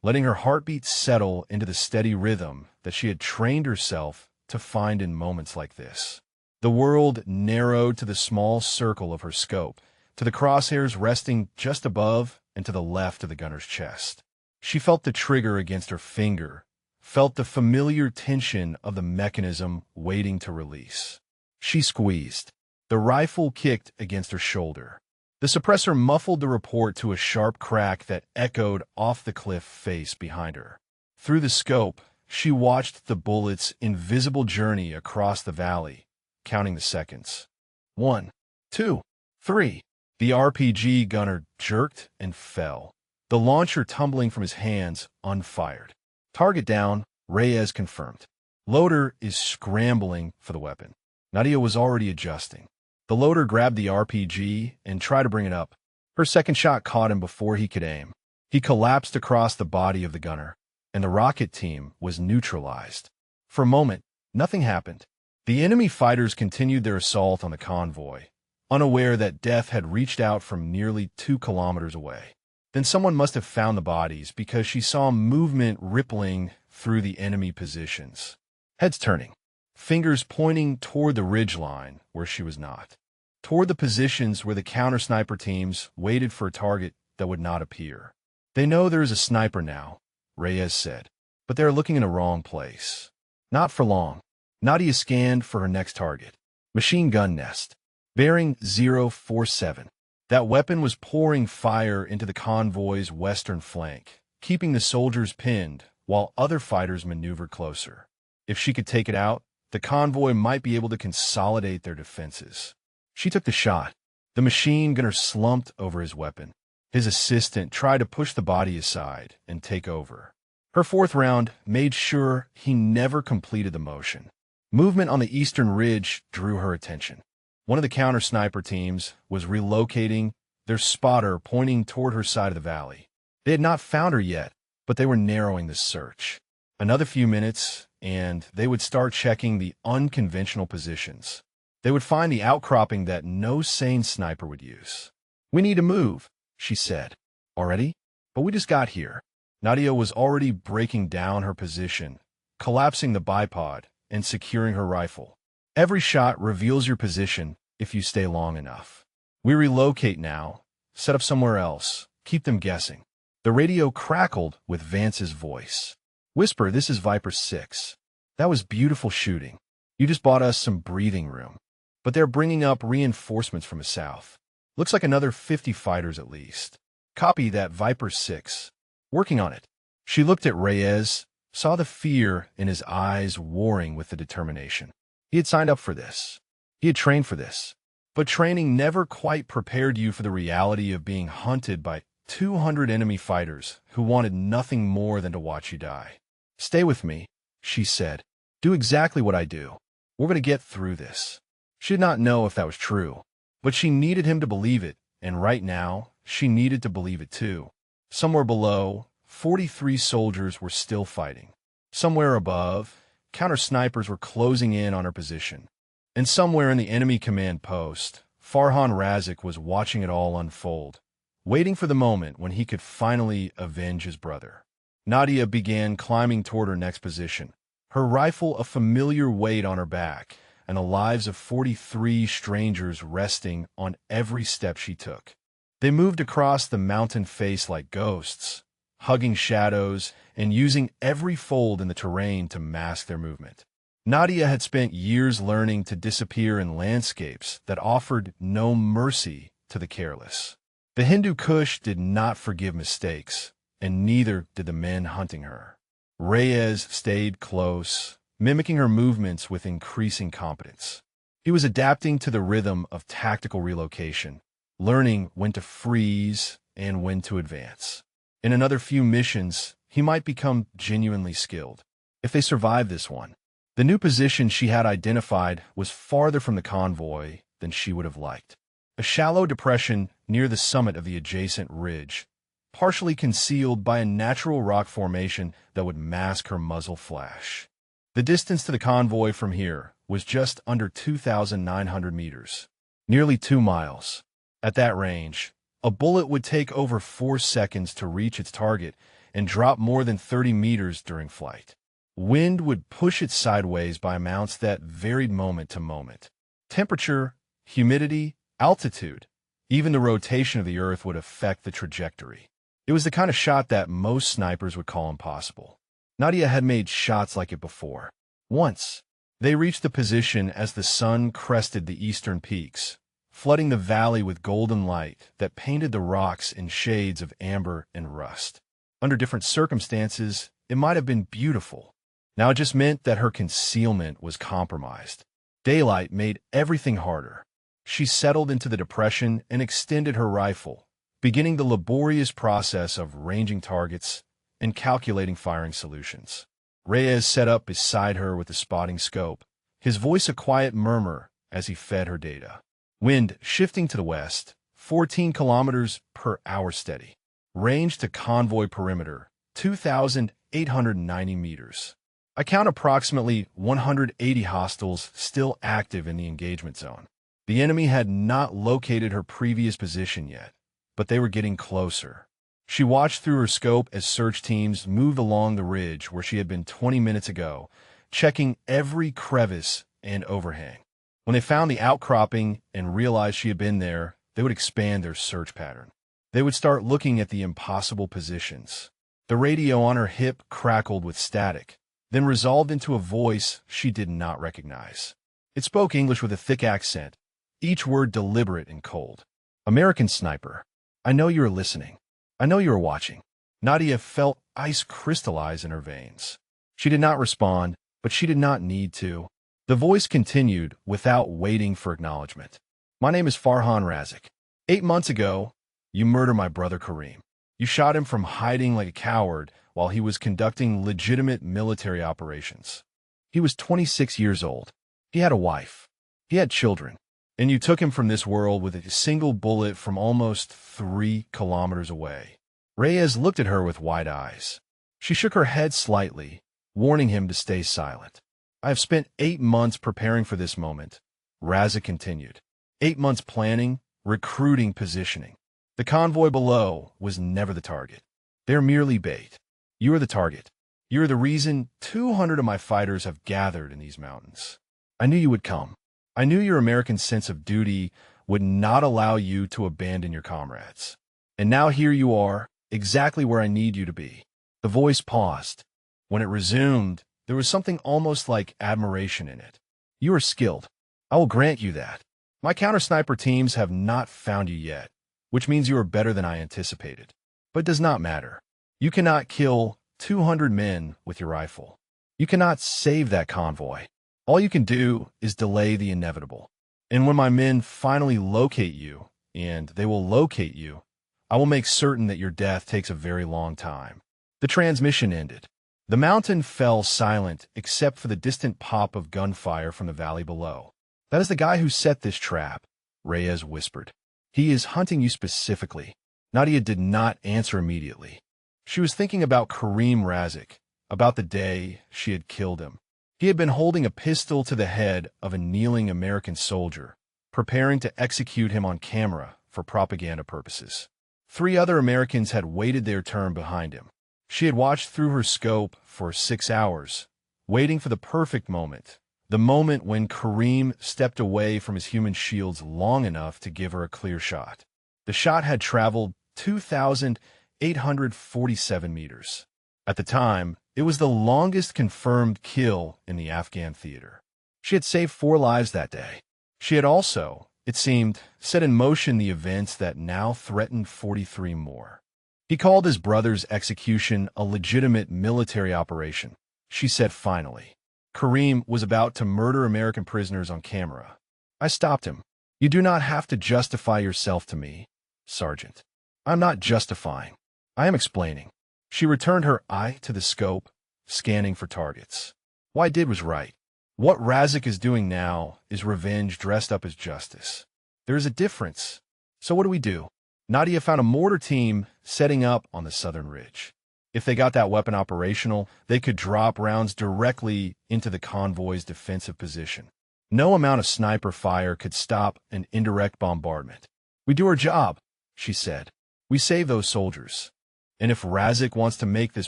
letting her heartbeat settle into the steady rhythm that she had trained herself to find in moments like this. The world narrowed to the small circle of her scope, to the crosshairs resting just above and to the left of the gunner's chest. She felt the trigger against her finger, felt the familiar tension of the mechanism waiting to release. She squeezed. The rifle kicked against her shoulder. The suppressor muffled the report to a sharp crack that echoed off the cliff face behind her. Through the scope, she watched the bullet's invisible journey across the valley, counting the seconds. 1, 2, 3. The RPG gunner jerked and fell, the launcher tumbling from his hands unfired. "Target down," Reyes confirmed. "Loader is scrambling for the weapon." Nadia was already adjusting. The loader grabbed the RPG and tried to bring it up. Her second shot caught him before he could aim. He collapsed across the body of the gunner, and the rocket team was neutralized. For a moment, nothing happened. The enemy fighters continued their assault on the convoy, unaware that death had reached out from nearly 2 kilometers away. Then someone must have found the bodies because she saw movement rippling through the enemy positions. Heads turning, fingers pointing toward the ridgeline where she was not. toward the positions where the counter-sniper teams waited for a target that would not appear. "They know there is a sniper now," Reyes said, "but they are looking in the wrong place." Not for long. Nadia scanned for her next target. Machine gun nest. Bearing 047. That weapon was pouring fire into the convoy's western flank, keeping the soldiers pinned while other fighters maneuvered closer. If she could take it out, the convoy might be able to consolidate their defenses. She took the shot. The machine gunner slumped over his weapon. His assistant tried to push the body aside and take over. Her fourth round made sure he never completed the motion. Movement on the eastern ridge drew her attention. One of the counter-sniper teams was relocating, their spotter pointing toward her side of the valley. They had not found her yet, but they were narrowing the search. Another few minutes, and they would start checking the unconventional positions. They would find the outcropping that no sane sniper would use. "We need to move," she said. "Already? But we just got here." Nadia was already breaking down her position, collapsing the bipod, and securing her rifle. "Every shot reveals your position if you stay long enough. We relocate now, set up somewhere else, keep them guessing." The radio crackled with Vance's voice. "Whisper, this is Viper 6. That was beautiful shooting. You just bought us some breathing room. But they're bringing up reinforcements from the south. Looks like another 50 fighters at least. Copy that, Viper 6. Working on it." She looked at Reyes, saw the fear in his eyes warring with the determination. He had signed up for this. He had trained for this. But training never quite prepared you for the reality of being hunted by 200 enemy fighters who wanted nothing more than to watch you die. "Stay with me," she said. "Do exactly what I do. We're going to get through this." She did not know if that was true, but she needed him to believe it, and right now, she needed to believe it too. Somewhere below, 43 soldiers were still fighting. Somewhere above, counter-snipers were closing in on her position. And somewhere in the enemy command post, Farhan Razik was watching it all unfold, waiting for the moment when he could finally avenge his brother. Nadia began climbing toward her next position, her rifle a familiar weight on her back, and the lives of 43 strangers resting on every step she took. They moved across the mountain face like ghosts, hugging shadows and using every fold in the terrain to mask their movement. Nadia had spent years learning to disappear in landscapes that offered no mercy to the careless. The Hindu Kush did not forgive mistakes, and neither did the men hunting her. Reyes stayed close, mimicking her movements with increasing competence. He was adapting to the rhythm of tactical relocation, learning when to freeze and when to advance. In another few missions, he might become genuinely skilled. If they survived this one, the new position she had identified was farther from the convoy than she would have liked. A shallow depression near the summit of the adjacent ridge, partially concealed by a natural rock formation that would mask her muzzle flash. The distance to the convoy from here was just under 2,900 meters, nearly 2 miles. At that range, a bullet would take over 4 seconds to reach its target and drop more than 30 meters during flight. Wind would push it sideways by amounts that varied moment to moment. Temperature, humidity, altitude, even the rotation of the Earth would affect the trajectory. It was the kind of shot that most snipers would call impossible. Nadia had made shots like it before. Once, they reached the position as the sun crested the eastern peaks, flooding the valley with golden light that painted the rocks in shades of amber and rust. Under different circumstances, it might have been beautiful. Now it just meant that her concealment was compromised. Daylight made everything harder. She settled into the depression and extended her rifle, beginning the laborious process of ranging targets and calculating firing solutions. Reyes set up beside her with the spotting scope, his voice a quiet murmur as he fed her data. Wind shifting to the west, 14 kilometers per hour steady. Range to convoy perimeter, 2,890 meters. I count approximately 180 hostiles still active in the engagement zone. The enemy had not located her previous position yet, but they were getting closer. She watched through her scope as search teams moved along the ridge where she had been 20 minutes ago, checking every crevice and overhang. When they found the outcropping and realized she had been there, they would expand their search pattern. They would start looking at the impossible positions. The radio on her hip crackled with static, then resolved into a voice she did not recognize. It spoke English with a thick accent, each word deliberate and cold. "American sniper, I know you are listening. I know you are watching." Nadia felt ice crystallize in her veins. She did not respond, but she did not need to. The voice continued without waiting for acknowledgement. "My name is Farhan Razik. 8 months ago, you murdered my brother Kareem. You shot him from hiding like a coward while he was conducting legitimate military operations. He was 26 years old. He had a wife. He had children. And you took him from this world with a single bullet from almost 3 kilometers away." Reyes looked at her with wide eyes. She shook her head slightly, warning him to stay silent. "I have spent 8 months preparing for this moment," Razik continued. 8 months planning, recruiting, positioning. The convoy below was never the target. They're merely bait. You are the target. You are the reason 200 of my fighters have gathered in these mountains. I knew you would come. I knew your American sense of duty would not allow you to abandon your comrades. And now here you are, exactly where I need you to be." The voice paused. When it resumed, there was something almost like admiration in it. "You are skilled. I will grant you that. My counter-sniper teams have not found you yet, which means you are better than I anticipated. But it does not matter. You cannot kill 200 men with your rifle. You cannot save that convoy. All you can do is delay the inevitable. And when my men finally locate you, and they will locate you, I will make certain that your death takes a very long time." The transmission ended. The mountain fell silent except for the distant pop of gunfire from the valley below. "That is the guy who set this trap," Reyes whispered. "He is hunting you specifically." Nadia did not answer immediately. She was thinking about Kareem Razik, about the day she had killed him. He had been holding a pistol to the head of a kneeling American soldier, preparing to execute him on camera for propaganda purposes. 3 other Americans had waited their turn behind him. She had watched through her scope for 6 hours, waiting for the perfect moment, the moment when Kareem stepped away from his human shields long enough to give her a clear shot. The shot had traveled 2,847 meters. At the time, it was the longest confirmed kill in the Afghan theater. She had saved 4 lives that day. She had also, it seemed, set in motion the events that now threatened 43 more. He called his brother's execution a legitimate military operation, she said finally. Kareem was about to murder American prisoners on camera. "I stopped him. You do not have to justify yourself to me, Sergeant." "I'm not justifying. I am explaining." She returned her eye to the scope, scanning for targets. What I did was right. What Razik is doing now is revenge dressed up as justice. There is a difference. So what do? Nadia found a mortar team setting up on the southern ridge. If they got that weapon operational, they could drop rounds directly into the convoy's defensive position. No amount of sniper fire could stop an indirect bombardment. "We do our job," she said. "We save those soldiers. And if Razik wants to make this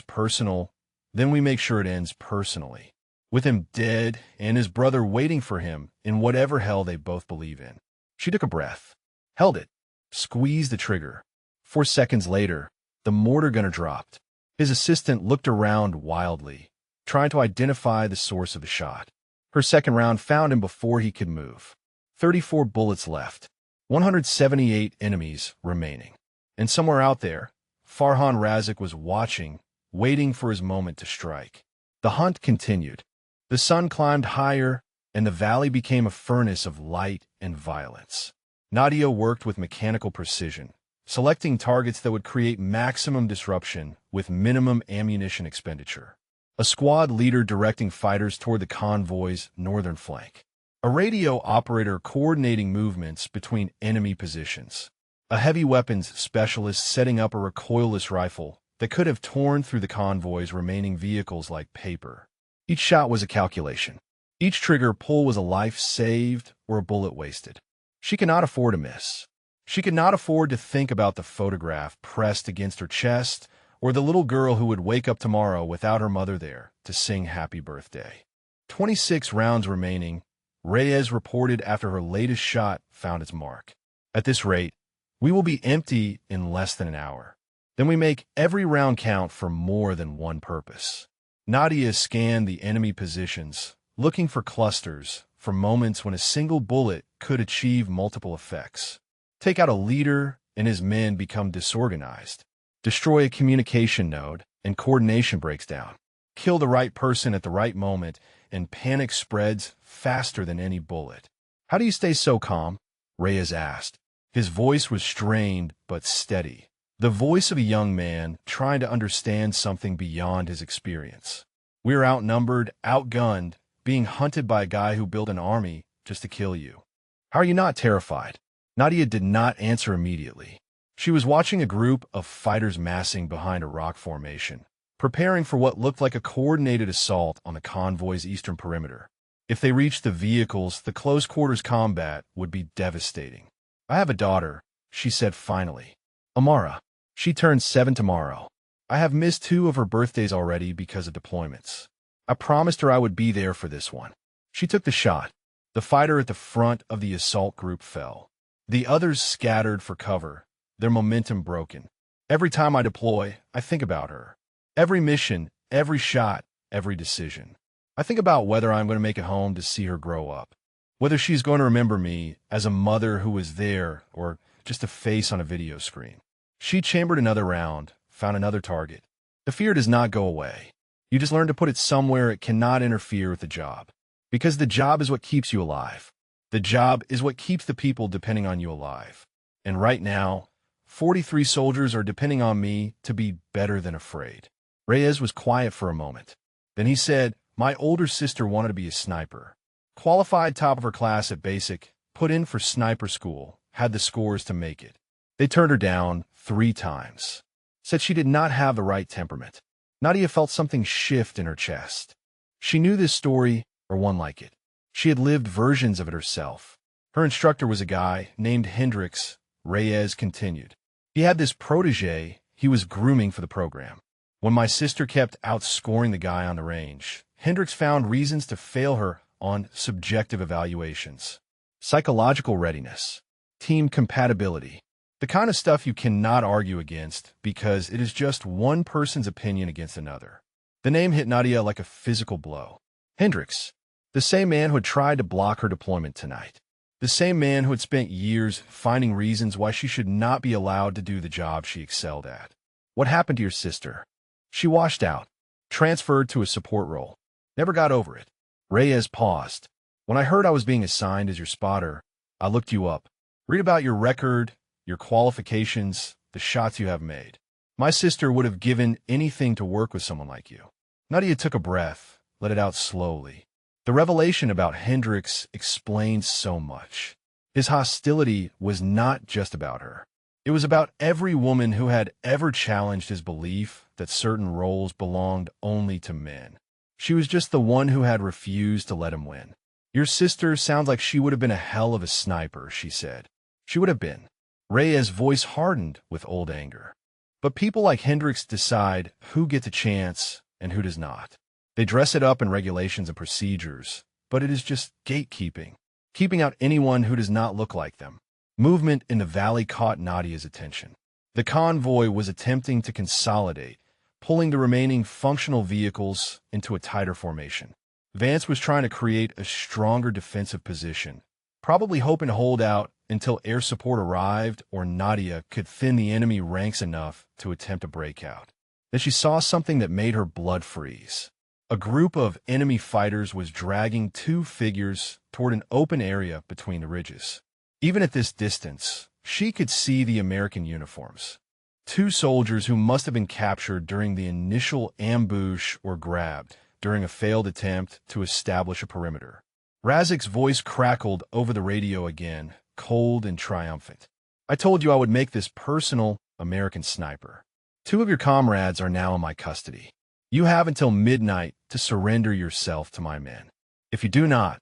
personal, then we make sure it ends personally, with him dead and his brother waiting for him in whatever hell they both believe in." She took a breath, held it, squeezed the trigger. 4 seconds later, the mortar gunner dropped. His assistant looked around wildly, trying to identify the source of the shot. Her second round found him before he could move. 34 bullets left, 178 enemies remaining. And somewhere out there, Farhan Razik was watching, waiting for his moment to strike. The hunt continued. The sun climbed higher, and the valley became a furnace of light and violence. Nadia worked with mechanical precision, selecting targets that would create maximum disruption with minimum ammunition expenditure. A squad leader directing fighters toward the convoy's northern flank. A radio operator coordinating movements between enemy positions. A heavy weapons specialist setting up a recoilless rifle that could have torn through the convoy's remaining vehicles like paper. Each shot was a calculation. Each trigger pull was a life saved or a bullet wasted. She could not afford to miss. She could not afford to think about the photograph pressed against her chest or the little girl who would wake up tomorrow without her mother there to sing happy birthday. 26 rounds remaining, Reyes reported after her latest shot found its mark. At this rate, we will be empty in less than an hour. Then we make every round count for more than one purpose. Nadia scanned the enemy positions, looking for clusters, for moments when a single bullet could achieve multiple effects. Take out a leader, and his men become disorganized. Destroy a communication node, and coordination breaks down. Kill the right person at the right moment, and panic spreads faster than any bullet. How do you stay so calm? Reyes asked. His voice was strained but steady, the voice of a young man trying to understand something beyond his experience. We're outnumbered, outgunned, being hunted by a guy who built an army just to kill you. How are you not terrified? Nadia did not answer immediately. She was watching a group of fighters massing behind a rock formation, preparing for what looked like a coordinated assault on the convoy's eastern perimeter. If they reached the vehicles, the close-quarters combat would be devastating. I have a daughter, she said finally. Amara. She turns 7 tomorrow. I have missed 2 of her birthdays already because of deployments. I promised her I would be there for this one. She took the shot. The fighter at the front of the assault group fell. The others scattered for cover, their momentum broken. Every time I deploy, I think about her. Every mission, every shot, every decision. I think about whether I'm going to make it home to see her grow up. Whether she's going to remember me as a mother who was there or just a face on a video screen. She chambered another round, found another target. The fear does not go away. You just learn to put it somewhere it cannot interfere with the job. Because the job is what keeps you alive. The job is what keeps the people depending on you alive. And right now, 43 soldiers are depending on me to be better than afraid. Reyes was quiet for a moment. Then he said, my older sister wanted to be a sniper. Qualified top of her class at basic, put in for sniper school, had the scores to make it. They turned her down 3 times. Said she did not have the right temperament. Nadia felt something shift in her chest. She knew this story, or one like it. She had lived versions of it herself. Her instructor was a guy named Hendricks, Reyes continued. He had this protege he was grooming for the program. When my sister kept outscoring the guy on the range, Hendricks found reasons to fail her on subjective evaluations. Psychological readiness. Team compatibility. The kind of stuff you cannot argue against because it is just one person's opinion against another. The name hit Nadia like a physical blow. Hendricks. The same man who had tried to block her deployment tonight. The same man who had spent years finding reasons why she should not be allowed to do the job she excelled at. What happened to your sister? She washed out. Transferred to a support role. Never got over it. Reyes paused. When I heard I was being assigned as your spotter, I looked you up. Read about your record, your qualifications, the shots you have made. My sister would have given anything to work with someone like you. Nadia took a breath, let it out slowly. The revelation about Hendricks explained so much. His hostility was not just about her. It was about every woman who had ever challenged his belief that certain roles belonged only to men. She was just the one who had refused to let him win. Your sister sounds like she would have been a hell of a sniper, she said. She would have been. Reyes' voice hardened with old anger. But people like Hendricks decide who gets a chance and who does not. They dress it up in regulations and procedures, but it is just gatekeeping, keeping out anyone who does not look like them. Movement in the valley caught Nadia's attention. The convoy was attempting to consolidate, pulling the remaining functional vehicles into a tighter formation. Vance was trying to create a stronger defensive position, probably hoping to hold out until air support arrived or Nadia could thin the enemy ranks enough to attempt a breakout. Then she saw something that made her blood freeze. A group of enemy fighters was dragging 2 figures toward an open area between the ridges. Even at this distance, she could see the American uniforms. 2 soldiers who must have been captured during the initial ambush or grabbed during a failed attempt to establish a perimeter. Razik's voice crackled over the radio again, cold and triumphant. I told you I would make this personal, American sniper. 2 of your comrades are now in my custody. You have until midnight to surrender yourself to my men. If you do not,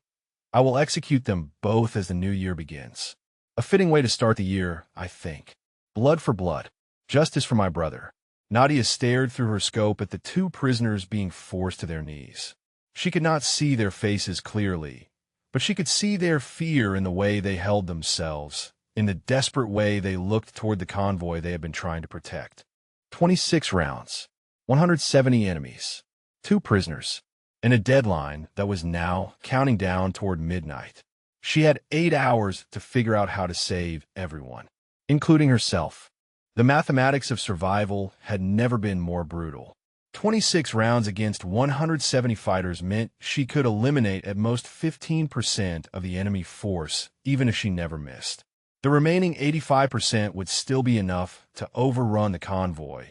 I will execute them both as the new year begins. A fitting way to start the year, I think. Blood for blood. Justice for my brother. Nadia stared through her scope at the 2 prisoners being forced to their knees. She could not see their faces clearly, But she could see their fear in the way they held themselves, in the desperate way they looked toward the convoy they had been trying to protect. 26 rounds, 170 enemies, 2 prisoners, and a deadline that was now counting down toward midnight. She had 8 hours to figure out how to save everyone, including herself. The mathematics of survival had never been more brutal. 26 rounds against 170 fighters meant she could eliminate at most 15% of the enemy force, even if she never missed. The remaining 85% would still be enough to overrun the convoy,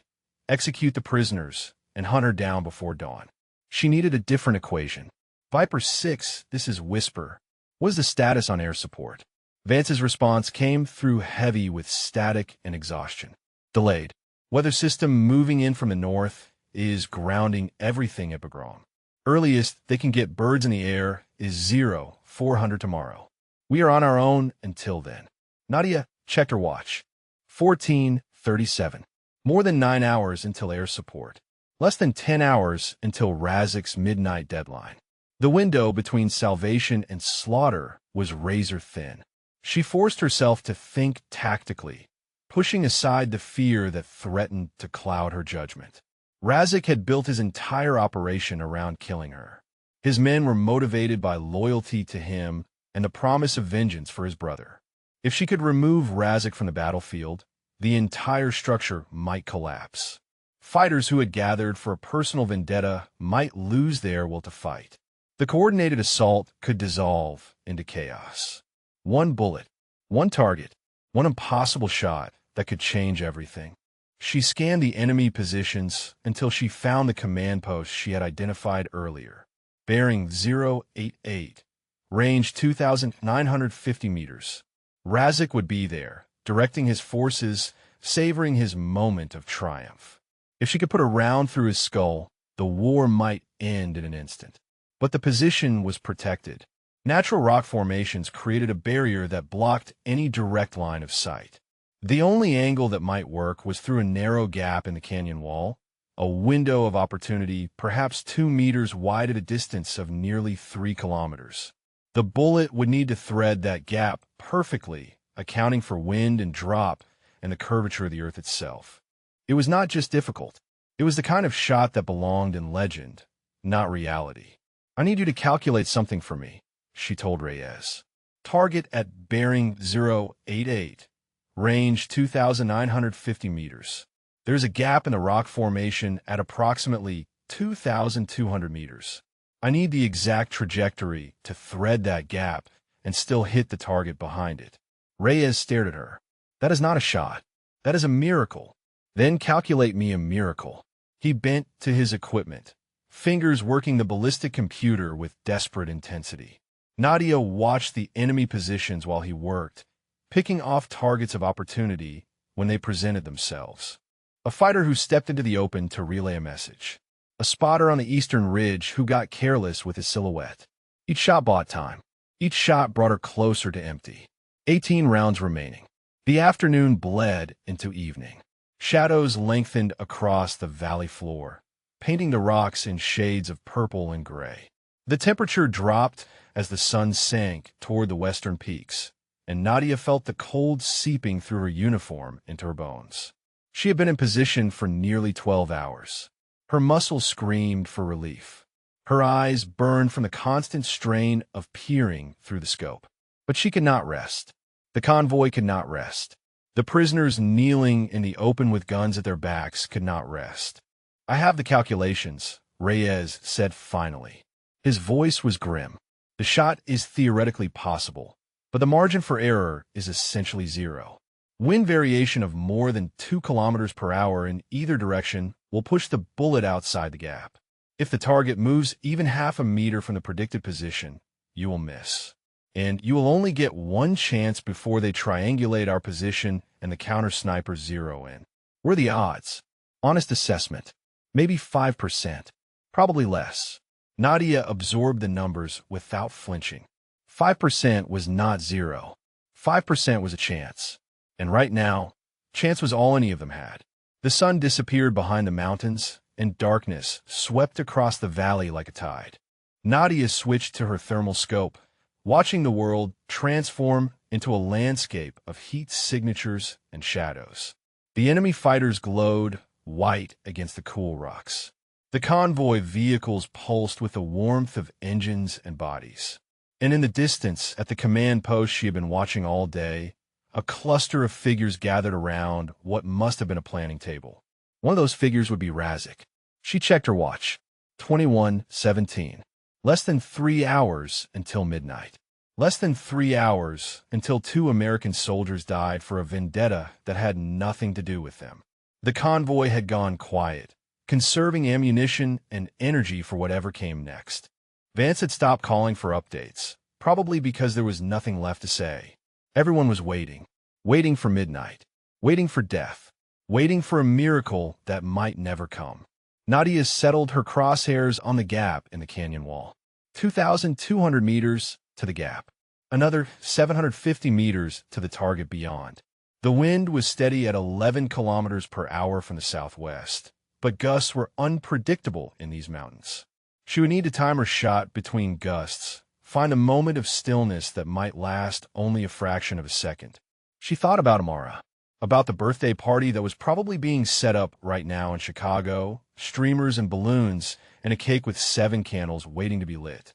execute the prisoners, and hunt her down before dawn. She needed a different equation. Viper 6, this is Whisper. What is the status on air support? Vance's response came through heavy with static and exhaustion. Delayed. Weather system moving in from the north is grounding everything at Bagram. Earliest they can get birds in the air is 0400 tomorrow. We are on our own until then. Nadia checked her watch. 14:37. More than 9 hours until air support. Less than 10 hours until Razik's midnight deadline. The window between salvation and slaughter was razor thin. She forced herself to think tactically, pushing aside the fear that threatened to cloud her judgment. Razik had built his entire operation around killing her. His men were motivated by loyalty to him and the promise of vengeance for his brother. If she could remove Razik from the battlefield, the entire structure might collapse. Fighters who had gathered for a personal vendetta might lose their will to fight. The coordinated assault could dissolve into chaos. One bullet, one target, one impossible shot that could change everything. She scanned the enemy positions until she found the command post she had identified earlier. Bearing 088, range 2,950 meters. Razik would be there, directing his forces, savoring his moment of triumph. If she could put a round through his skull, the war might end in an instant. But the position was protected. Natural rock formations created a barrier that blocked any direct line of sight. The only angle that might work was through a narrow gap in the canyon wall, a window of opportunity perhaps 2 meters wide at a distance of nearly 3 kilometers. The bullet would need to thread that gap perfectly, accounting for wind and drop and the curvature of the earth itself. It was not just difficult. It was the kind of shot that belonged in legend, not reality. "I need you to calculate something for me," she told Reyes. "Target at bearing 088, range 2,950 meters. There's a gap in the rock formation at approximately 2,200 meters. I need the exact trajectory to thread that gap and still hit the target behind it." Reyes stared at her. "That is not a shot. That is a miracle." "Then calculate me a miracle." He bent to his equipment, fingers working the ballistic computer with desperate intensity. Nadia watched the enemy positions while he worked, picking off targets of opportunity when they presented themselves. A fighter who stepped into the open to relay a message. A spotter on the eastern ridge who got careless with his silhouette. Each shot bought time. Each shot brought her closer to empty. 18 rounds remaining. The afternoon bled into evening. Shadows lengthened across the valley floor, painting the rocks in shades of purple and gray. The temperature dropped as the sun sank toward the western peaks, and Nadia felt the cold seeping through her uniform into her bones. She had been in position for nearly 12 hours. Her muscles screamed for relief. Her eyes burned from the constant strain of peering through the scope. But she could not rest. The convoy could not rest. The prisoners kneeling in the open with guns at their backs could not rest. "I have the calculations," Reyes said finally. His voice was grim. "The shot is theoretically possible, but the margin for error is essentially zero. Wind variation of more than 2 kilometers per hour in either direction will push the bullet outside the gap. If the target moves even half a meter from the predicted position, you will miss. And you will only get one chance before they triangulate our position and the counter-snipers zero in. What are the odds?" Honest assessment. Maybe 5%. Probably less. Nadia absorbed the numbers without flinching. 5% was not zero. 5% was a chance. And right now, chance was all any of them had. The sun disappeared behind the mountains, and darkness swept across the valley like a tide. Nadia switched to her thermal scope, watching the world transform into a landscape of heat signatures and shadows. The enemy fighters glowed white against the cool rocks. The convoy vehicles pulsed with the warmth of engines and bodies. And in the distance, at the command post she had been watching all day, a cluster of figures gathered around what must have been a planning table. One of those figures would be Razik. She checked her watch. 21:17. Less than 3 hours until midnight. Less than 3 hours until 2 American soldiers died for a vendetta that had nothing to do with them. The convoy had gone quiet, conserving ammunition and energy for whatever came next. Vance had stopped calling for updates, probably because there was nothing left to say. Everyone was waiting. Waiting for midnight. Waiting for death. Waiting for a miracle that might never come. Nadia settled her crosshairs on the gap in the canyon wall. 2,200 meters to the gap. Another 750 meters to the target beyond. The wind was steady at 11 kilometers per hour from the southwest, but gusts were unpredictable in these mountains. She would need to time her shot between gusts, find a moment of stillness that might last only a fraction of a second. She thought about Amara, about the birthday party that was probably being set up right now in Chicago, streamers and balloons, and a cake with 7 candles waiting to be lit.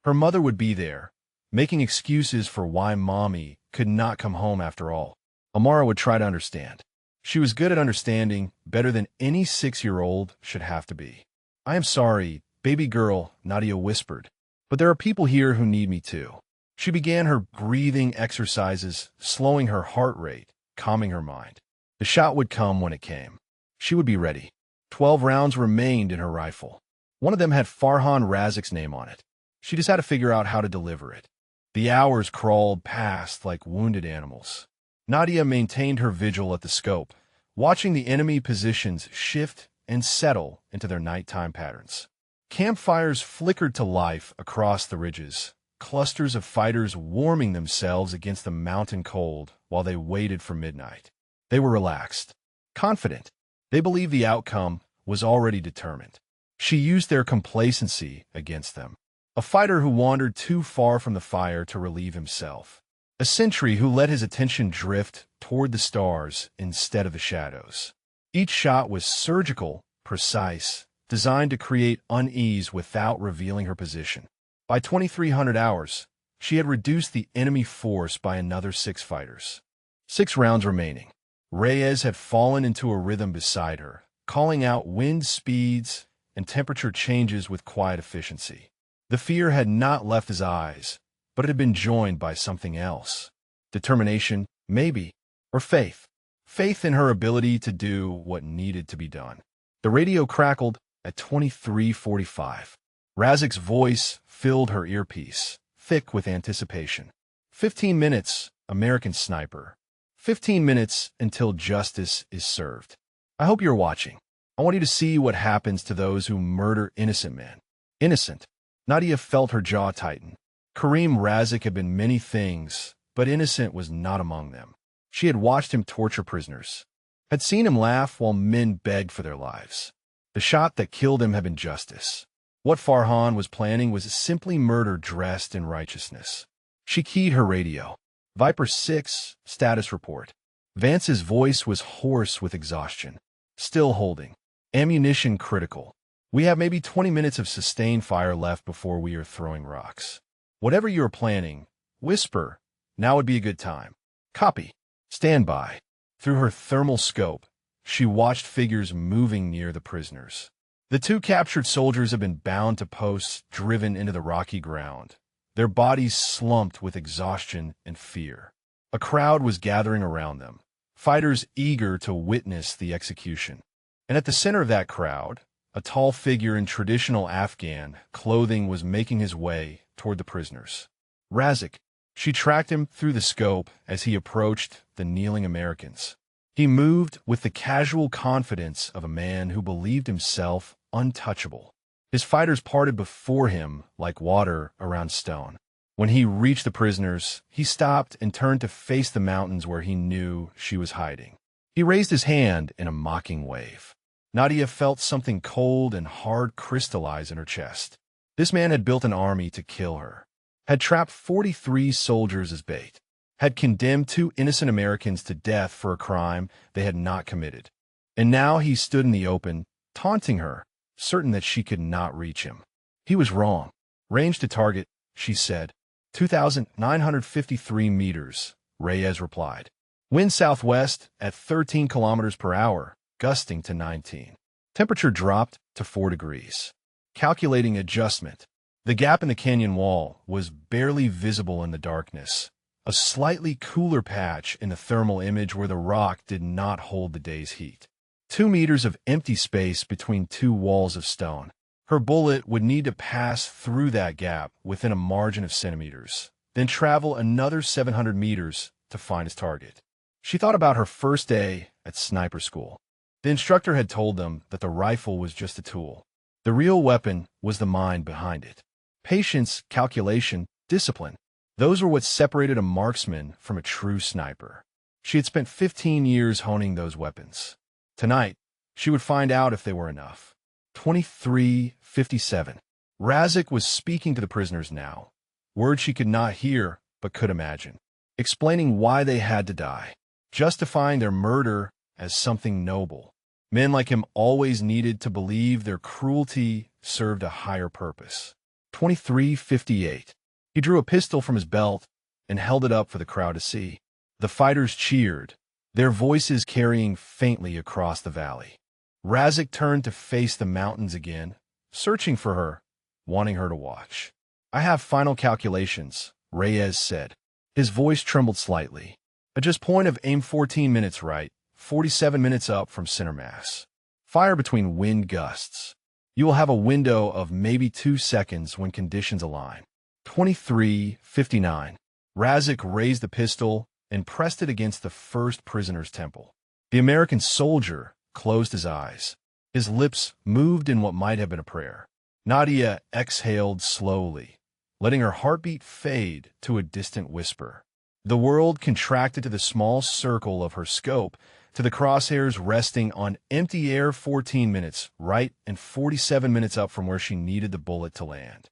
Her mother would be there, making excuses for why Mommy could not come home after all. Amara would try to understand. She was good at understanding, better than any 6-year-old should have to be. "I am sorry, baby girl," Nadia whispered, "but there are people here who need me too." She began her breathing exercises, slowing her heart rate, calming her mind. The shot would come when it came. She would be ready. 12 rounds remained in her rifle. One of them had Farhan Razik's name on it. She just had to figure out how to deliver it. The hours crawled past like wounded animals. Nadia maintained her vigil at the scope, watching the enemy positions shift and settle into their nighttime patterns. Campfires flickered to life across the ridges, clusters of fighters warming themselves against the mountain cold while they waited for midnight. They were relaxed, confident. They believed the outcome was already determined. She used their complacency against them. A fighter who wandered too far from the fire to relieve himself. A sentry who let his attention drift toward the stars instead of the shadows. Each shot was surgical, precise, designed to create unease without revealing her position. By 2300 hours, she had reduced the enemy force by another 6 fighters. 6 rounds remaining. Reyes had fallen into a rhythm beside her, calling out wind speeds and temperature changes with quiet efficiency. The fear had not left his eyes, but it had been joined by something else. Determination, maybe, or faith. Faith in her ability to do what needed to be done. The radio crackled at 23:45. Razik's voice filled her earpiece, thick with anticipation. 15 minutes, American sniper. 15 minutes until justice is served. I hope you're watching. I want you to see what happens to those who murder innocent men. Innocent. Nadia felt her jaw tighten. Karim Razik had been many things, but innocent was not among them. She had watched him torture prisoners, had seen him laugh while men begged for their lives. The shot that killed him had been justice. What Farhan was planning was simply murder dressed in righteousness. She keyed her radio. Viper 6, status report. Vance's voice was hoarse with exhaustion. Still holding. Ammunition critical. We have maybe 20 minutes of sustained fire left before we are throwing rocks. Whatever you are planning, whisper. Now would be a good time. Copy. Stand by. Through her thermal scope, she watched figures moving near the prisoners. The 2 captured soldiers had been bound to posts driven into the rocky ground, their bodies slumped with exhaustion and fear. A crowd was gathering around them, fighters eager to witness the execution. And at the center of that crowd, a tall figure in traditional Afghan clothing was making his way toward the prisoners. Razik. She tracked him through the scope as he approached the kneeling Americans. He moved with the casual confidence of a man who believed himself untouchable. His fighters parted before him like water around stone. When he reached the prisoners, he stopped and turned to face the mountains where he knew she was hiding. He raised his hand in a mocking wave. Nadia felt something cold and hard crystallize in her chest. This man had built an army to kill her. had trapped 43 soldiers as bait, had condemned 2 innocent Americans to death for a crime they had not committed. And now he stood in the open, taunting her, certain that she could not reach him. He was wrong. Range to target, she said. 2,953 meters, Reyes replied. Wind southwest at 13 kilometers per hour, gusting to 19. Temperature dropped to 4 degrees. Calculating adjustment. The gap in the canyon wall was barely visible in the darkness, a slightly cooler patch in the thermal image where the rock did not hold the day's heat. 2 meters of empty space between two walls of stone. Her bullet would need to pass through that gap within a margin of centimeters, then travel another 700 meters to find its target. She thought about her first day at sniper school. The instructor had told them that the rifle was just a tool. The real weapon was the mind behind it. Patience, calculation, discipline. Those were what separated a marksman from a true sniper. She had spent 15 years honing those weapons. Tonight, she would find out if they were enough. 23:57. Razik was speaking to the prisoners now, words she could not hear but could imagine, explaining why they had to die, justifying their murder as something noble. Men like him always needed to believe their cruelty served a higher purpose. 23:58. He drew a pistol from his belt and held it up for the crowd to see. The fighters cheered, their voices carrying faintly across the valley. Razik turned to face the mountains again, searching for her, wanting her to watch. I have final calculations, Reyes said. His voice trembled slightly. Adjust point of aim 14 minutes right, 47 minutes up from center mass. Fire between wind gusts. You will have a window of maybe 2 seconds when conditions align. 23:59. Razik raised the pistol and pressed it against the first prisoner's temple. The American soldier closed his eyes. His lips moved in what might have been a prayer. Nadia exhaled slowly, letting her heartbeat fade to a distant whisper. The world contracted to the small circle of her scope, to the crosshairs resting on empty air 14 minutes right and 47 minutes up from where she needed the bullet to land.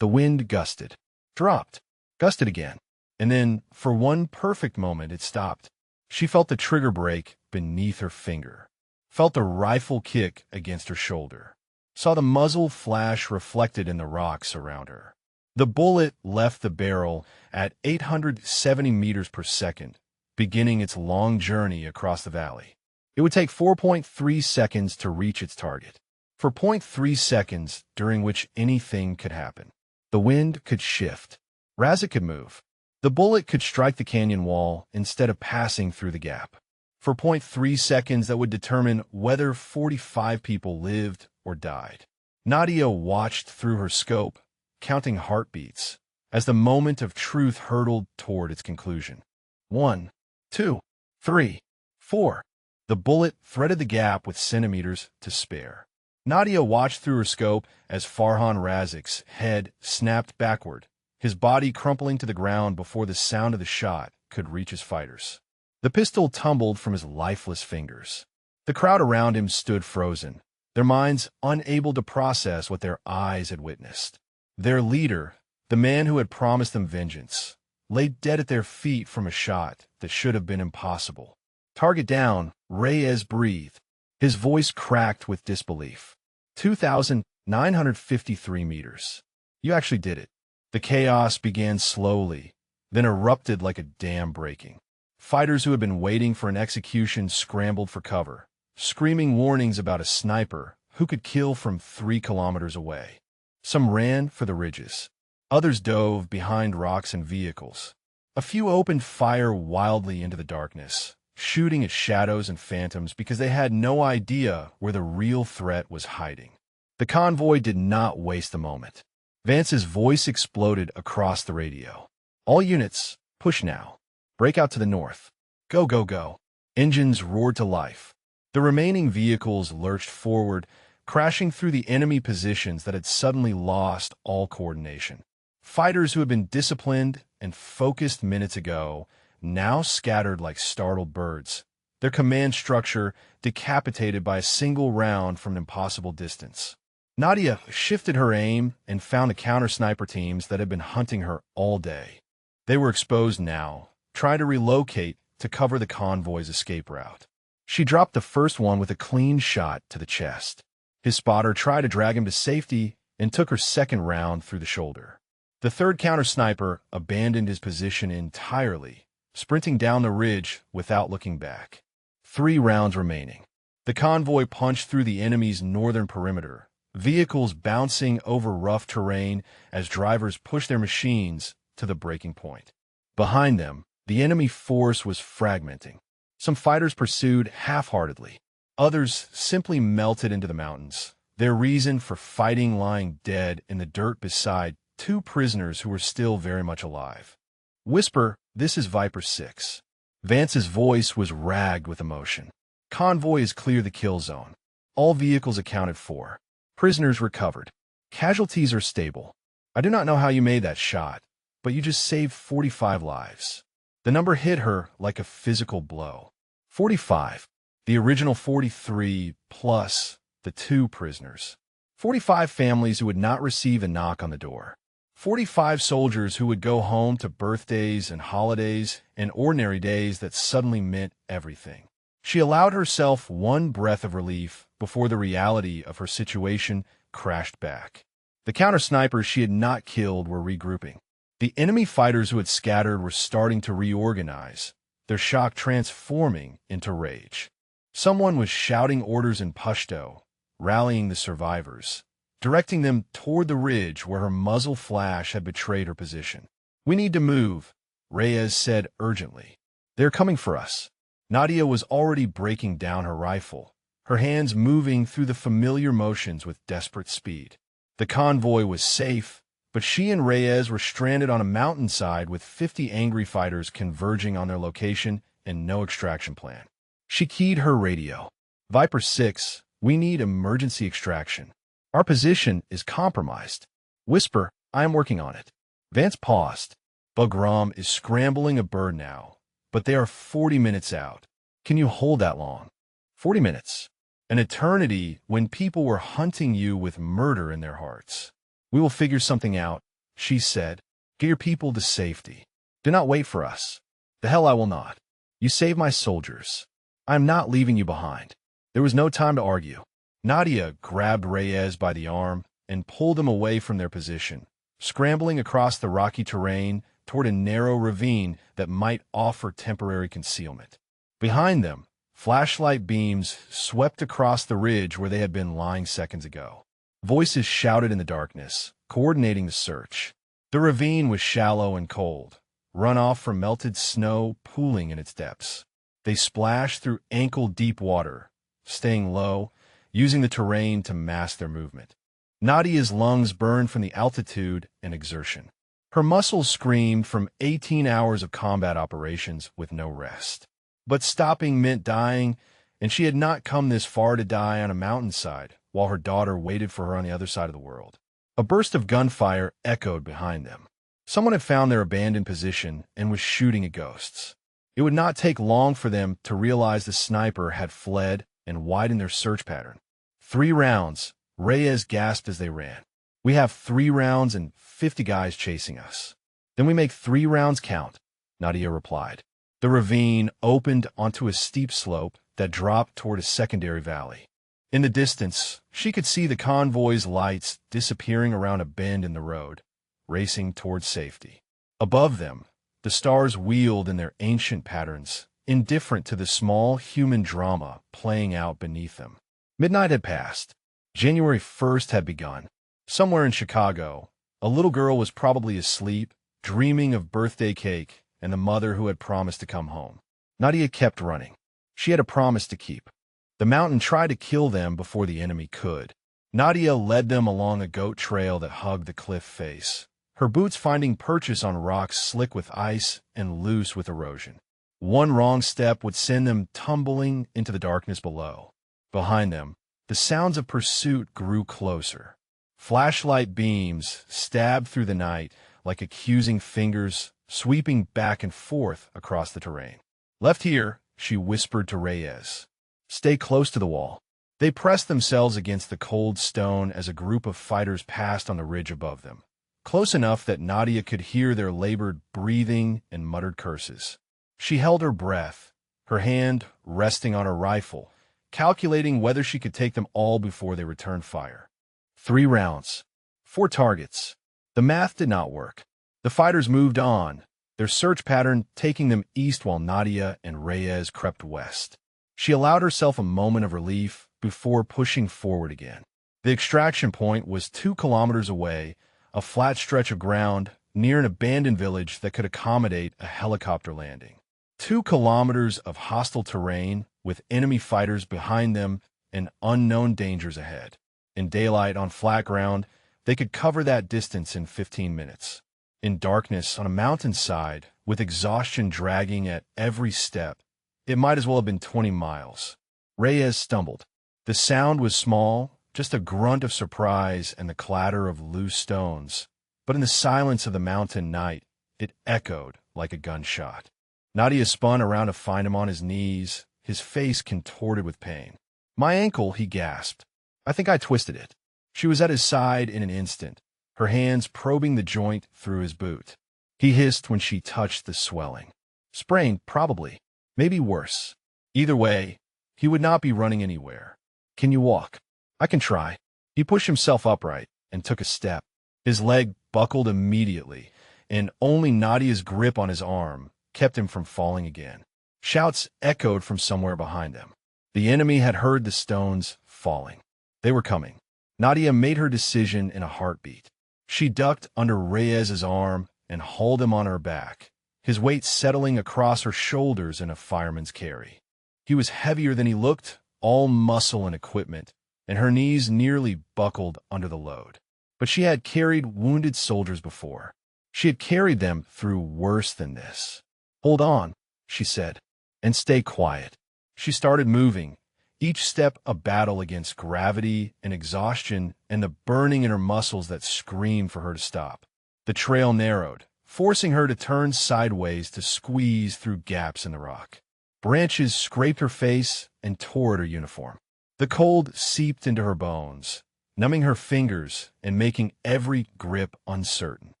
The wind gusted, dropped, gusted again, and then, for one perfect moment, it stopped. She felt the trigger break beneath her finger, felt the rifle kick against her shoulder, saw the muzzle flash reflected in the rocks around her. The bullet left the barrel at 870 meters per second, beginning its long journey across the valley. It would take 4.3 seconds to reach its target. For 0.3 seconds during which anything could happen. The wind could shift. Razik could move. The bullet could strike the canyon wall instead of passing through the gap. For 0.3 seconds that would determine whether 45 people lived or died. Nadia watched through her scope, counting heartbeats, as the moment of truth hurtled toward its conclusion. 1, 2, 3, 4. The bullet threaded the gap with centimeters to spare. Nadia watched through her scope as Farhan Razik's head snapped backward, his body crumpling to the ground before the sound of the shot could reach his fighters. The pistol tumbled from his lifeless fingers. The crowd around him stood frozen, their minds unable to process what their eyes had witnessed. Their leader, the man who had promised them vengeance, lay dead at their feet from a shot that should have been impossible. Target down, Reyes breathed. His voice cracked with disbelief. 2,953 meters. You actually did it. The chaos began slowly, then erupted like a dam breaking. Fighters who had been waiting for an execution scrambled for cover, screaming warnings about a sniper who could kill from 3 kilometers away. Some ran for the ridges. Others dove behind rocks and vehicles. A few opened fire wildly into the darkness, shooting at shadows and phantoms because they had no idea where the real threat was hiding. The convoy did not waste a moment. Vance's voice exploded across the radio. All units, push now. Break out to the north. Go, go, go. Engines roared to life. The remaining vehicles lurched forward, crashing through the enemy positions that had suddenly lost all coordination. Fighters who had been disciplined and focused minutes ago now scattered like startled birds, their command structure decapitated by a single round from an impossible distance. Nadia shifted her aim and found the counter-sniper teams that had been hunting her all day. They were exposed now, trying to relocate to cover the convoy's escape route. She dropped the first one with a clean shot to the chest. His spotter tried to drag him to safety and took her second round through the shoulder. The third counter-sniper abandoned his position entirely, sprinting down the ridge without looking back. 3 rounds remaining. The convoy punched through the enemy's northern perimeter, vehicles bouncing over rough terrain as drivers pushed their machines to the breaking point. Behind them, the enemy force was fragmenting. Some fighters pursued half-heartedly. Others simply melted into the mountains, their reason for fighting lying dead in the dirt beside 2 prisoners who were still very much alive. "Whisper, this is Viper 6. Vance's voice was ragged with emotion. "Convoy is clear the kill zone. All vehicles accounted for. Prisoners recovered. Casualties are stable. I do not know how you made that shot, but you just saved 45 lives." The number hit her like a physical blow. 45. The original 43 plus the 2 prisoners. 45 families who would not receive a knock on the door. 45 soldiers who would go home to birthdays and holidays and ordinary days that suddenly meant everything. She allowed herself one breath of relief before the reality of her situation crashed back. The counter-snipers she had not killed were regrouping. The enemy fighters who had scattered were starting to reorganize, their shock transforming into rage. Someone was shouting orders in Pashto, rallying the survivors, directing them toward the ridge where her muzzle flash had betrayed her position. "We need to move," Reyes said urgently. "They're coming for us." Nadia was already breaking down her rifle, her hands moving through the familiar motions with desperate speed. The convoy was safe, but she and Reyes were stranded on a mountainside with 50 angry fighters converging on their location and no extraction plan. She keyed her radio. "Viper 6, we need emergency extraction. Our position is compromised." "Whisper, I am working on it." Vance paused. "Bugram is scrambling a bird now, but they are 40 minutes out. Can you hold that long?" 40 minutes. An eternity when people were hunting you with murder in their hearts. "We will figure something out," she said. "Get your people to safety. Do not wait for us." "The hell I will not. You saved my soldiers. I am not leaving you behind." There was no time to argue. Nadia grabbed Reyes by the arm and pulled him away from their position, scrambling across the rocky terrain toward a narrow ravine that might offer temporary concealment. Behind them, flashlight beams swept across the ridge where they had been lying seconds ago. Voices shouted in the darkness, coordinating the search. The ravine was shallow and cold, runoff from melted snow pooling in its depths. They splashed through ankle-deep water, staying low, using the terrain to mask their movement. Nadia's lungs burned from the altitude and exertion. Her muscles screamed from 18 hours of combat operations with no rest. But stopping meant dying, and she had not come this far to die on a mountainside while her daughter waited for her on the other side of the world. A burst of gunfire echoed behind them. Someone had found their abandoned position and was shooting at ghosts. It would not take long for them to realize the sniper had fled and widened their search pattern. 3 rounds, Reyes gasped as they ran. "We have 3 rounds and 50 guys chasing us." "Then we make 3 rounds count," Nadia replied. The ravine opened onto a steep slope that dropped toward a secondary valley. In the distance, she could see the convoy's lights disappearing around a bend in the road, racing toward safety. Above them, the stars wheeled in their ancient patterns, indifferent to the small human drama playing out beneath them. Midnight had passed. January 1st had begun. Somewhere in Chicago, a little girl was probably asleep, dreaming of birthday cake and the mother who had promised to come home. Nadia kept running. She had a promise to keep. The mountain tried to kill them before the enemy could. Nadia led them along a goat trail that hugged the cliff face, her boots finding purchase on rocks slick with ice and loose with erosion. One wrong step would send them tumbling into the darkness below. Behind them, the sounds of pursuit grew closer. Flashlight beams stabbed through the night like accusing fingers sweeping back and forth across the terrain. "Left here," she whispered to Reyes. "Stay close to the wall." They pressed themselves against the cold stone as a group of fighters passed on the ridge above them, close enough that Nadia could hear their labored breathing and muttered curses. She held her breath, her hand resting on her rifle, calculating whether she could take them all before they returned fire. 3 rounds. 4 targets. The math did not work. The fighters moved on, their search pattern taking them east while Nadia and Reyes crept west. She allowed herself a moment of relief before pushing forward again. The extraction point was 2 kilometers away, a flat stretch of ground near an abandoned village that could accommodate a helicopter landing. 2 kilometers of hostile terrain with enemy fighters behind them and unknown dangers ahead. In daylight on flat ground, they could cover that distance in 15 minutes. In darkness on a mountainside, with exhaustion dragging at every step, it might as well have been 20 miles. Reyes stumbled. The sound was small, just a grunt of surprise and the clatter of loose stones. But in the silence of the mountain night, it echoed like a gunshot. Nadia spun around to find him on his knees, his face contorted with pain. "My ankle," he gasped. "I think I twisted it." She was at his side in an instant, her hands probing the joint through his boot. He hissed when she touched the swelling. "Sprained, probably. Maybe worse. Either way, he would not be running anywhere. Can you walk?" "I can try." He pushed himself upright and took a step. His leg buckled immediately, and only Nadia's grip on his arm kept him from falling again. Shouts echoed from somewhere behind them. The enemy had heard the stones falling. They were coming. Nadia made her decision in a heartbeat. She ducked under Reyes's arm and hauled him on her back, his weight settling across her shoulders in a fireman's carry. He was heavier than he looked, all muscle and equipment, and her knees nearly buckled under the load. But she had carried wounded soldiers before. She had carried them through worse than this. "Hold on," she said, "and stay quiet." She started moving, each step a battle against gravity and exhaustion and the burning in her muscles that screamed for her to stop. The trail narrowed, forcing her to turn sideways to squeeze through gaps in the rock. Branches scraped her face and tore at her uniform. The cold seeped into her bones, numbing her fingers and making every grip uncertain.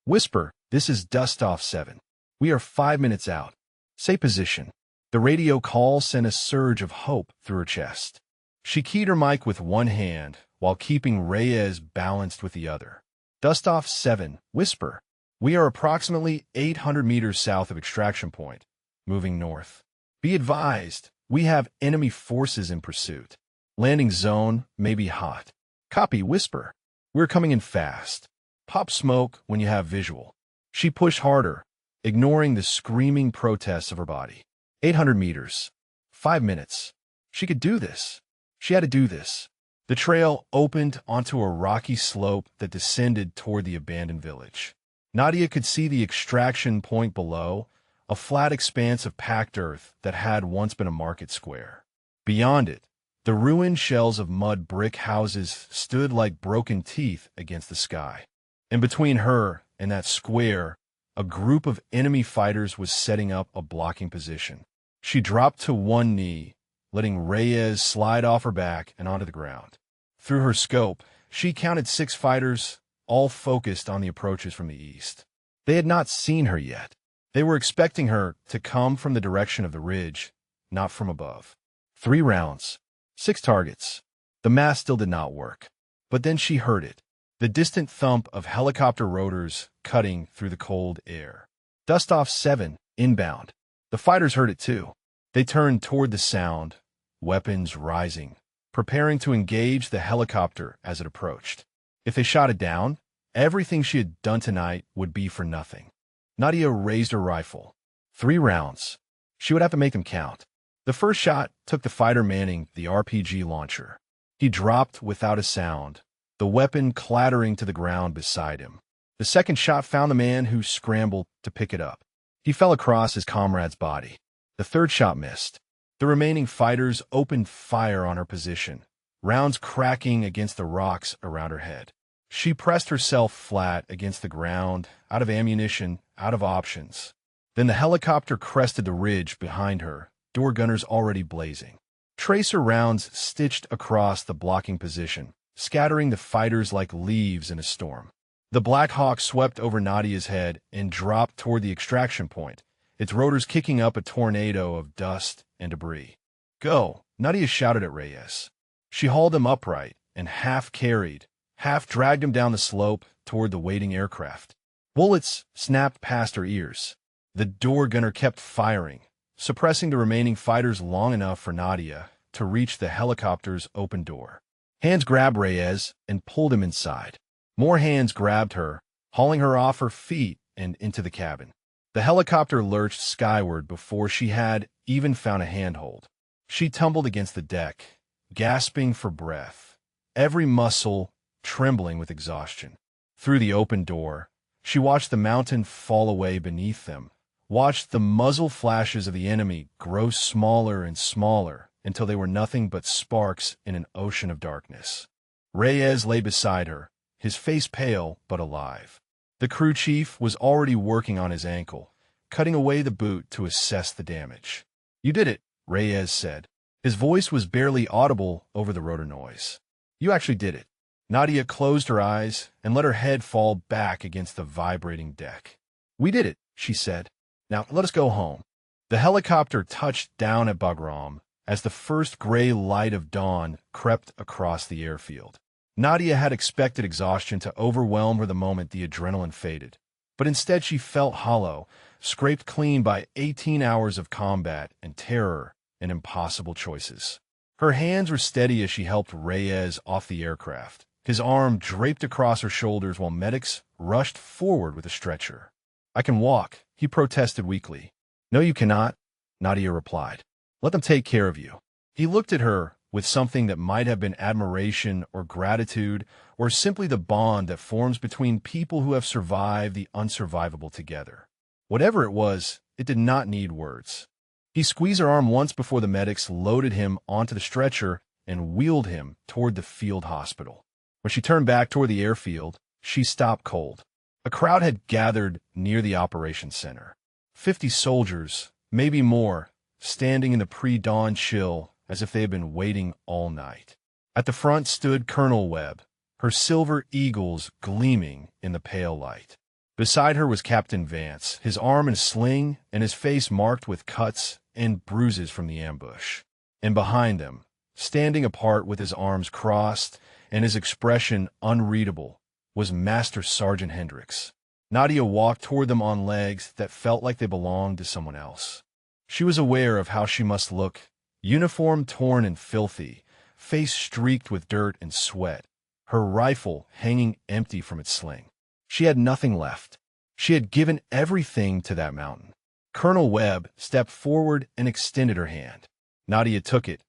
"Whisper, this is Dustoff 7. We are 5 minutes out. Say position." The radio call sent a surge of hope through her chest. She keyed her mic with one hand while keeping Reyes balanced with the other. "Dustoff 7, whisper. We are approximately 800 meters south of extraction point, moving north. Be advised, we have enemy forces in pursuit. Landing zone may be hot. Copy, whisper. We're coming in fast. Pop smoke when you have visual." She pushed harder, ignoring the screaming protests of her body. 800 meters. 5 minutes. She could do this. She had to do this. The trail opened onto a rocky slope that descended toward the abandoned village. Nadia could see the extraction point below, a flat expanse of packed earth that had once been a market square. Beyond it, the ruined shells of mud brick houses stood like broken teeth against the sky. And between her and that square, a group of enemy fighters was setting up a blocking position. She dropped to one knee, letting Reyes slide off her back and onto the ground. Through her scope, she counted 6 fighters, all focused on the approaches from the east. They had not seen her yet. They were expecting her to come from the direction of the ridge, not from above. 3 rounds. 6 targets. The math still did not work. But then she heard it. The distant thump of helicopter rotors cutting through the cold air. Dustoff 7, inbound. The fighters heard it too. They turned toward the sound, weapons rising, preparing to engage the helicopter as it approached. If they shot it down, everything she had done tonight would be for nothing. Nadia raised her rifle. 3 rounds. She would have to make them count. The first shot took the fighter manning the RPG launcher. He dropped without a sound, the weapon clattering to the ground beside him. The second shot found the man who scrambled to pick it up. He fell across his comrade's body. The third shot missed. The remaining fighters opened fire on her position, rounds cracking against the rocks around her head. She pressed herself flat against the ground, out of ammunition, out of options. Then the helicopter crested the ridge behind her, door gunners already blazing. Tracer rounds stitched across the blocking position, scattering the fighters like leaves in a storm. The Black Hawk swept over Nadia's head and dropped toward the extraction point, its rotors kicking up a tornado of dust and debris. "Go," Nadia shouted at Reyes. She hauled him upright and half-carried, half-dragged him down the slope toward the waiting aircraft. Bullets snapped past her ears. The door gunner kept firing, suppressing the remaining fighters long enough for Nadia to reach the helicopter's open door. Hands grabbed Reyes and pulled him inside. More hands grabbed her, hauling her off her feet and into the cabin. The helicopter lurched skyward before she had even found a handhold. She tumbled against the deck, gasping for breath, every muscle trembling with exhaustion. Through the open door, she watched the mountain fall away beneath them, watched the muzzle flashes of the enemy grow smaller and smaller until they were nothing but sparks in an ocean of darkness. Reyes lay beside her, his face pale but alive. The crew chief was already working on his ankle, cutting away the boot to assess the damage. "You did it," Reyes said. His voice was barely audible over the rotor noise. "You actually did it." Nadia closed her eyes and let her head fall back against the vibrating deck. "We did it," she said. "Now let us go home." The helicopter touched down at Bagram as the first gray light of dawn crept across the airfield. Nadia had expected exhaustion to overwhelm her the moment the adrenaline faded, but instead she felt hollow, scraped clean by 18 hours of combat and terror and impossible choices. Her hands were steady as she helped Reyes off the aircraft, his arm draped across her shoulders while medics rushed forward with a stretcher. "I can walk," he protested weakly. "No, you cannot," Nadia replied. "Let them take care of you." He looked at her with something that might have been admiration or gratitude or simply the bond that forms between people who have survived the unsurvivable together. Whatever it was, it did not need words. He squeezed her arm once before the medics loaded him onto the stretcher and wheeled him toward the field hospital. When she turned back toward the airfield, she stopped cold. A crowd had gathered near the operations center. 50 soldiers, maybe more, standing in the pre-dawn chill as if they had been waiting all night. At the front stood Colonel Webb, her silver eagles gleaming in the pale light. Beside her was Captain Vance, his arm in a sling and his face marked with cuts and bruises from the ambush. And behind them, standing apart with his arms crossed and his expression unreadable, was Master Sergeant Hendricks. Nadia walked toward them on legs that felt like they belonged to someone else. She was aware of how she must look, uniform torn and filthy, face streaked with dirt and sweat, her rifle hanging empty from its sling. She had nothing left. She had given everything to that mountain. Colonel Webb stepped forward and extended her hand. Nadia took it,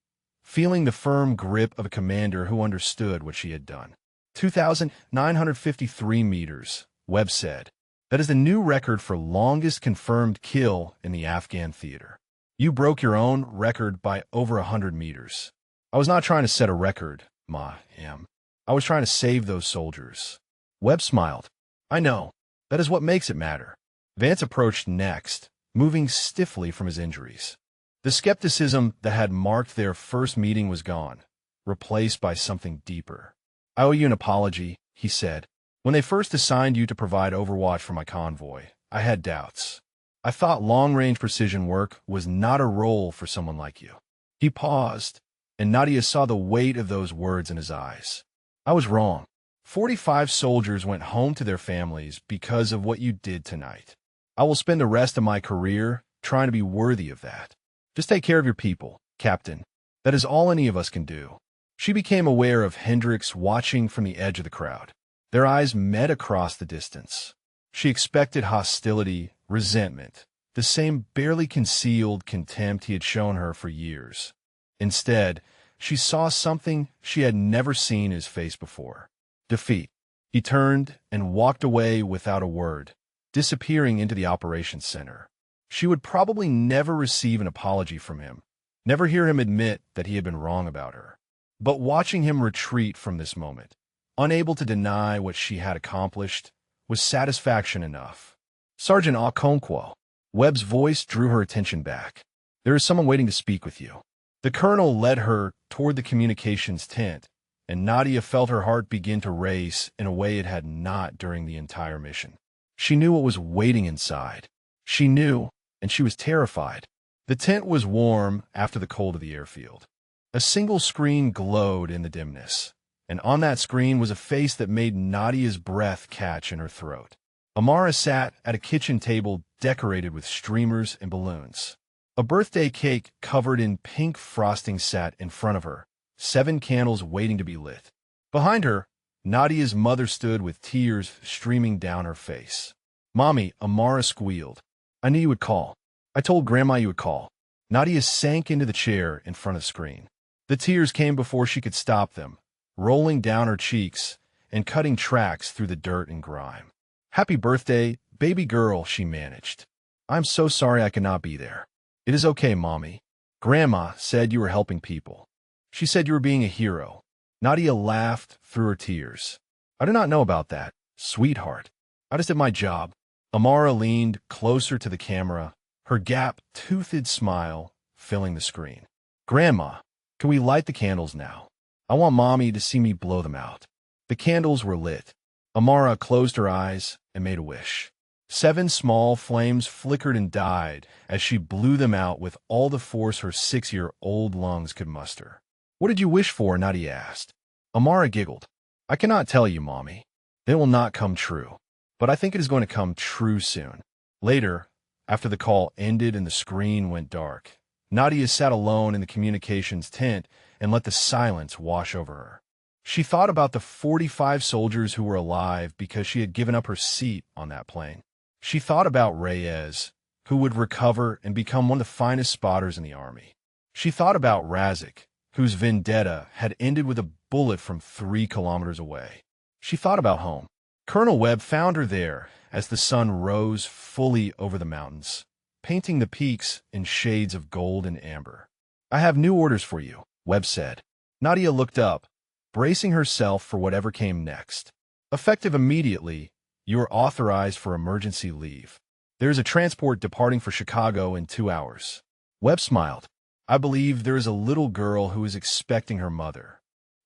feeling the firm grip of a commander who understood what she had done. 2,953 meters, Webb said. That is the new record for longest confirmed kill in the Afghan theater. You broke your own record by over 100 meters. I was not trying to set a record, Ma-am. I was trying to save those soldiers. Webb smiled. I know. That is what makes it matter. Vance approached next, moving stiffly from his injuries. The skepticism that had marked their first meeting was gone, replaced by something deeper. I owe you an apology, he said. When they first assigned you to provide overwatch for my convoy, I had doubts. I thought long-range precision work was not a role for someone like you. He paused, and Nadia saw the weight of those words in his eyes. I was wrong. 45 soldiers went home to their families because of what you did tonight. I will spend the rest of my career trying to be worthy of that. Just take care of your people, Captain. That is all any of us can do. She became aware of Hendricks watching from the edge of the crowd. Their eyes met across the distance. She expected hostility, resentment, the same barely concealed contempt he had shown her for years. Instead, she saw something she had never seen in his face before. Defeat. He turned and walked away without a word, disappearing into the operations center. She would probably never receive an apology from him, never hear him admit that he had been wrong about her. But watching him retreat from this moment, unable to deny what she had accomplished, was satisfaction enough. Sergeant Okonkwo. Webb's voice drew her attention back. There is someone waiting to speak with you. The colonel led her toward the communications tent, and Nadia felt her heart begin to race in a way it had not during the entire mission. She knew what was waiting inside. She knew, and she was terrified. The tent was warm after the cold of the airfield. A single screen glowed in the dimness, and on that screen was a face that made Nadia's breath catch in her throat. Amara sat at a kitchen table decorated with streamers and balloons. A birthday cake covered in pink frosting sat in front of her, 7 candles waiting to be lit. Behind her, Nadia's mother stood with tears streaming down her face. "Mommy," Amara squealed. "I knew you would call. I told Grandma you would call." Nadia sank into the chair in front of the screen. The tears came before she could stop them, rolling down her cheeks and cutting tracks through the dirt and grime. "Happy birthday, baby girl," she managed. "I'm so sorry I cannot be there." "It is okay, Mommy. Grandma said you were helping people. She said you were being a hero." Nadia laughed through her tears. "I do not know about that, sweetheart. I just did my job." Amara leaned closer to the camera, her gap-toothed smile filling the screen. "Grandma, can we light the candles now? I want Mommy to see me blow them out." The candles were lit. Amara closed her eyes and made a wish. 7 small flames flickered and died as she blew them out with all the force her 6-year-old lungs could muster. "What did you wish for?" Nadia asked. Amara giggled. "I cannot tell you, Mommy. It will not come true. But I think it is going to come true soon." Later, after the call ended and the screen went dark, Nadia sat alone in the communications tent and let the silence wash over her. She thought about the 45 soldiers who were alive because she had given up her seat on that plane. She thought about Reyes, who would recover and become one of the finest spotters in the army. She thought about Razik, whose vendetta had ended with a bullet from 3 kilometers away. She thought about home. Colonel Webb found her there as the sun rose fully over the mountains, painting the peaks in shades of gold and amber. "I have new orders for you," Webb said. Nadia looked up, bracing herself for whatever came next. "Effective immediately, you are authorized for emergency leave. There is a transport departing for Chicago in 2 hours." Webb smiled. "I believe there is a little girl who is expecting her mother."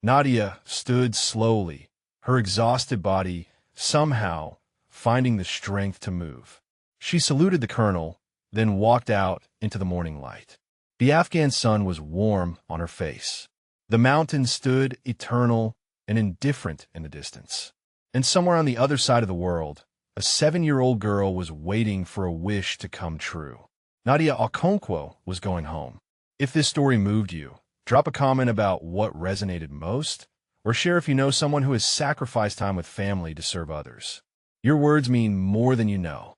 Nadia stood slowly, her exhausted body somehow finding the strength to move. She saluted the colonel, then walked out into the morning light. The Afghan sun was warm on her face. The mountains stood eternal and indifferent in the distance. And somewhere on the other side of the world, a 7-year-old girl was waiting for a wish to come true. Nadia Okonkwo was going home. If this story moved you, drop a comment about what resonated most, or share if you know someone who has sacrificed time with family to serve others. Your words mean more than you know.